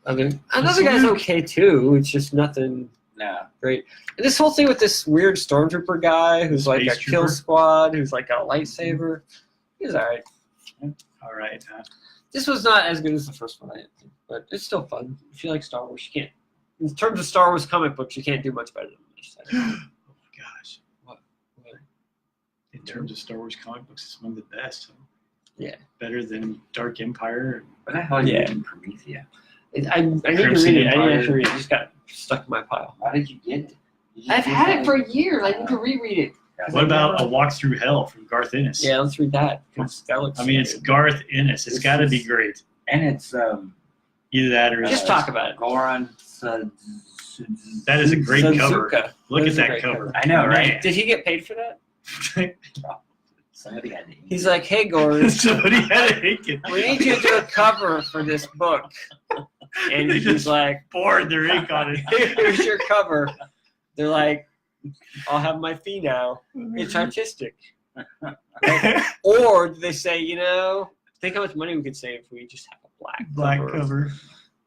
another guy's okay too. It's just nothing No. great. And this whole thing with this weird stormtrooper guy who's like Space a kill trooper? squad, who's like a lightsaber. He's alright. All right. This was not as good as the first one, I think, but it's still fun. If you like Star Wars, you can't. In terms of Star Wars comic books, you can't do much better than this. Oh, my gosh. What? In terms of Star Wars comic books, it's one of the best. Huh? Yeah. Better than Dark Empire. What the hell are you Yeah. reading Promethea? I need to Crimson read it. I need Empire. to read it. It just got stuck in my pile. Why did you get it? You just I've did had that? it for years. I need to reread it. What about A Walk Through Hell from Garth Ennis? Yeah, let's read that. 'Cause that looks I mean, it's good. Garth Ennis. It's got to be great. And it's Either that or Just talk about it. Goran. that is a great cover. Suzuka. Look That at is a that great cover. I know, right? Did he get paid for that? Somebody had to eat. He's like, hey, Gordon, Somebody had to make it. we need you to do a cover for this book. And They he's just like, poured their ink on it. here's your cover. They're like, I'll have my fee now. It's artistic. Or do they say, think how much money we could save if we just have a black cover.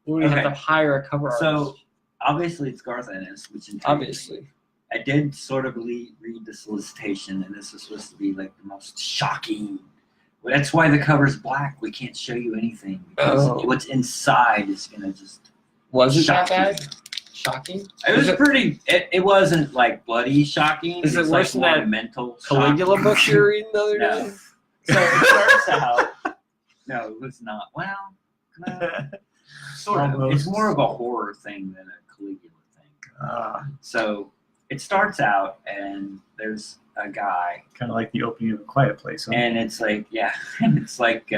We wouldn't have Okay. to hire a cover artist. So obviously it's Garth Ennis, which intrigued me. Obviously. I did sort of read the solicitation, and this is supposed to be like the most shocking. Well, that's why the cover's black. We can't show you anything because Oh. what's inside is gonna just Was it that shock you. bad? Shocking? It was Is it- pretty. It wasn't like bloody shocking. Is it It's worse like than more that mental Caligula shock. book you were reading the other No. day? So it starts out. No, it was not. Well, no, sort of. Almost. It's more of a horror thing than a Caligula thing. So it starts out, and there's a guy, Kind of like the opening of A Quiet Place. Huh? and it's like, yeah, and it's like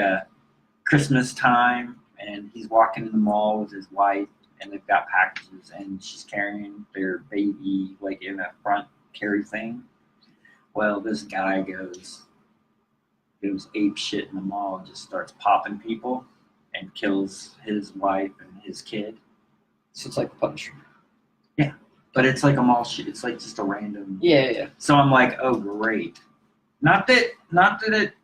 Christmas time, and he's walking in the mall with his wife, and they've got packages, and she's carrying their baby like in a front carry thing. Well, this guy goes ape shit in the mall, and just starts popping people, and kills his wife and his kid. So it's like the Punisher. But it's like a mall shit. It's like just a random. Yeah. So I'm like, oh great. Not that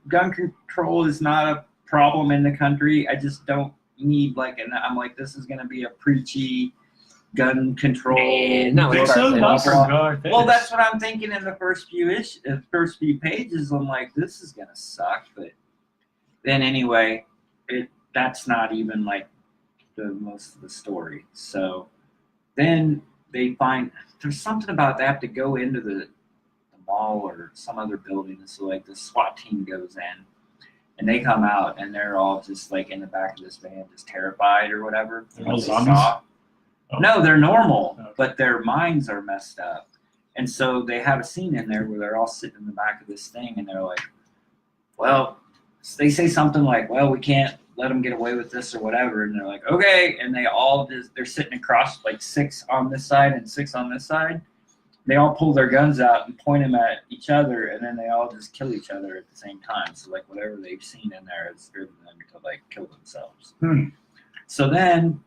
gun control is not a problem in the country. I just don't need I'm like, this is gonna be a preachy gun control. No, Think it's so? Garth Not Ennis. for Garth Well, Ennis. that's what I'm thinking in the first few pages. I'm like, this is gonna suck. But then anyway, that's not even like the most of the story. So then they find there's something about they have to go into the mall or some other building. So like the SWAT team goes in, and they come out, and they're all just like in the back of this van, just terrified or whatever. They're What all they zombies? saw. Oh. No, they're normal, Okay. but their minds are messed up. And so they have a scene in there where they're all sitting in the back of this thing, and they're like, well, they say something like, well, we can't let them get away with this or whatever. And they're like, okay. And they're sitting across like 6 on this side and 6 on this side. They all pull their guns out and point them at each other, and then they all just kill each other at the same time. So like whatever they've seen in there has driven them to like kill themselves. So then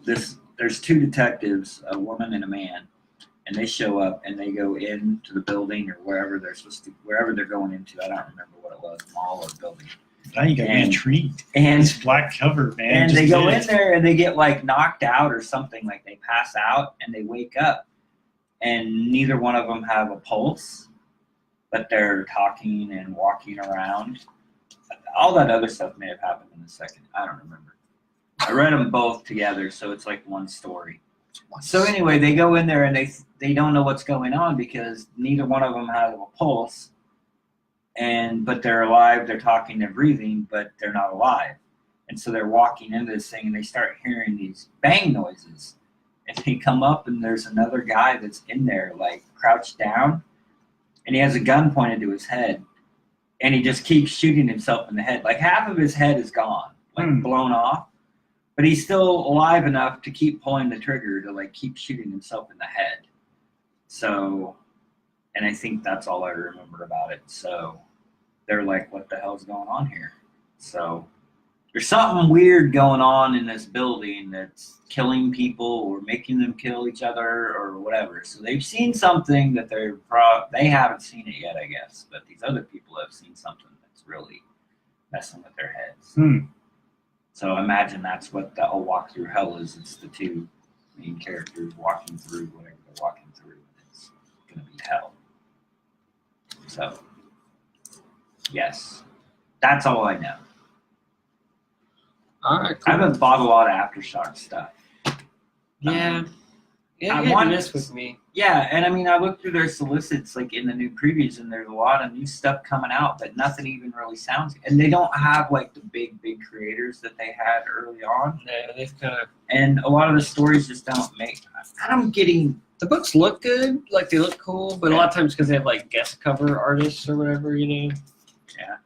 there's 2 detectives, a woman and a man, and they show up and they go into the building or wherever they're going into. I don't remember what it was, mall or building. Now you got me intrigued. And This black cover, man. and just they go did in it. there and they get like knocked out or something, like they pass out and they wake up, and neither one of them have a pulse, but they're talking and walking around. All that other stuff may have happened in a second. I don't remember. I read them both together, so it's like one story. So anyway, they go in there and they don't know what's going on because neither one of them has a pulse, but they're alive. They're talking, they're breathing, but they're not alive. And so they're walking into this thing and they start hearing these bang noises. And they come up and there's another guy that's in there, like crouched down, and he has a gun pointed to his head, and he just keeps shooting himself in the head. Like half of his head is gone, like blown off, but he's still alive enough to keep pulling the trigger to like keep shooting himself in the head. So, and I think that's all I remember about it. So they're like, what the hell's going on here? So there's something weird going on in this building that's killing people or making them kill each other or whatever. So they've seen something that they haven't seen it yet, I guess. But these other people have seen something that's really messing with their heads. So imagine that's what the whole walk through hell is. It's the 2 main characters walking through whatever they're walking through. It's going to be hell. So, yes. That's all I know. All right, I cool. haven't bought a lot of Aftershock stuff. Yeah, I you want had this with me. Yeah, and I mean, I looked through their solicits like in the new previews, and there's a lot of new stuff coming out, but nothing even really sounds. And they don't have like the big creators that they had early on, Yeah, they've kind of. and a lot of the stories just don't make. I'm getting. The books look good, like they look cool, but a lot of times because they have like guest cover artists or whatever, you know. Yeah.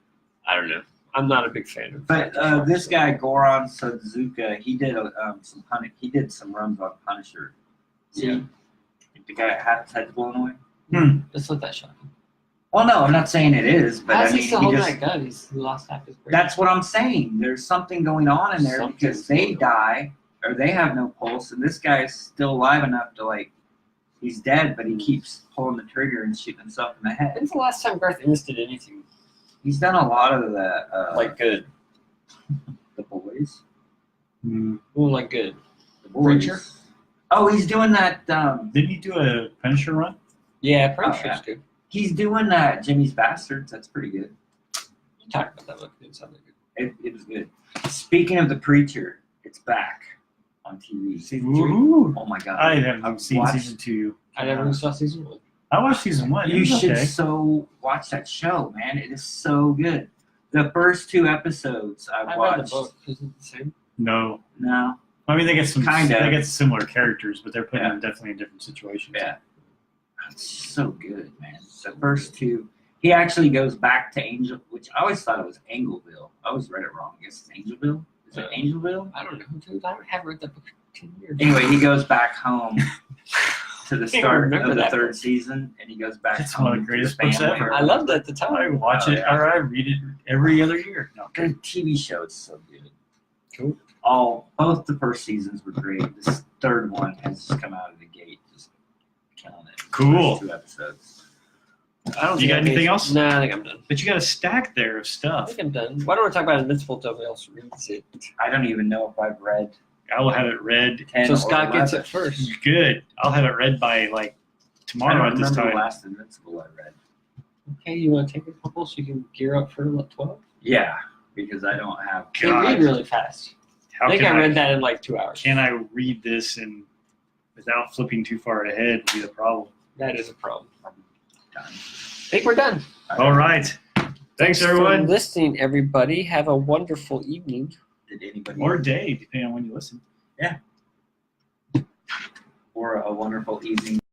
I don't know. I'm not a big fan of. But this guy Goran Suzuka, he did some runs on Punisher. See? Yeah. The guy had his head blown away. It's not that shocking. Well, no, I'm not saying it is, but How's I mean, he still he holding just, that gun? He's lost half his brain. that's what I'm saying. There's something going on in there because they die or they have no pulse, and this guy's still alive enough to like, he's dead, but he keeps pulling the trigger and shooting himself in the head. When's the last time Garth Ennis did anything He's done a lot of the like good? the boys. Well, like good. The boys. Preacher? Oh, he's doing that. Didn't he do a Punisher run? Yeah, pretty Oh, sure yeah. it's good. He's doing that Jimmy's Bastards. That's pretty good. You talked about that book. It didn't sound that good. It was good. Speaking of the Preacher, it's back on TV. Season 3. Ooh. Oh my god! I haven't seen watched- season 2. I never even saw season 1. I watched season 1. It You was should okay. so watch that show, man. It is so good. The first 2 episodes I I watched. read the book. Is it the same? No. No, I mean, they get some. Kinda. They get similar characters, but they're put Yeah. in definitely in different situations. yeah, it's so good, man. The first 2. He actually goes back to Angel, which I always thought it was Angleville. I always read it wrong. I guess it's Angelville. Is it Angelville? I don't know, dude. I haven't read that book in 10 years. Anyway, he goes back home to the Can't start remember of the that 3rd book. season, and he goes back It's home one of the to greatest family. books ever. I loved it at the I time. watch Oh, it, yeah. or I read it every other year. No, The TV show is so good. Cool. Both the first seasons were great. This 3rd one has just come out of the gate, just killing it. Cool. First 2 episodes. I don't You think got I anything made- else? Nah, I think I'm done. but you got a stack there of I stuff. think I'm done. Why don't we talk about Invincible till everybody else reads it? I don't even know if I've read I will have it read. 10 So or Scott gets 11. it first. Good. I'll have it read by like I tomorrow don't at this remember the time. last Invincible I read. Okay, you want to take a couple so you can gear up for 12? Yeah, because I don't have. They read really fast. How I think can I read that in like 2 hours. Can I read this and without flipping too far ahead? Would be the problem. That is a problem. Done. I think we're done. All right. Thanks, for everyone. listening, everybody. Have a wonderful evening. Did anybody? Or day, depending on when you listen. Or a wonderful evening.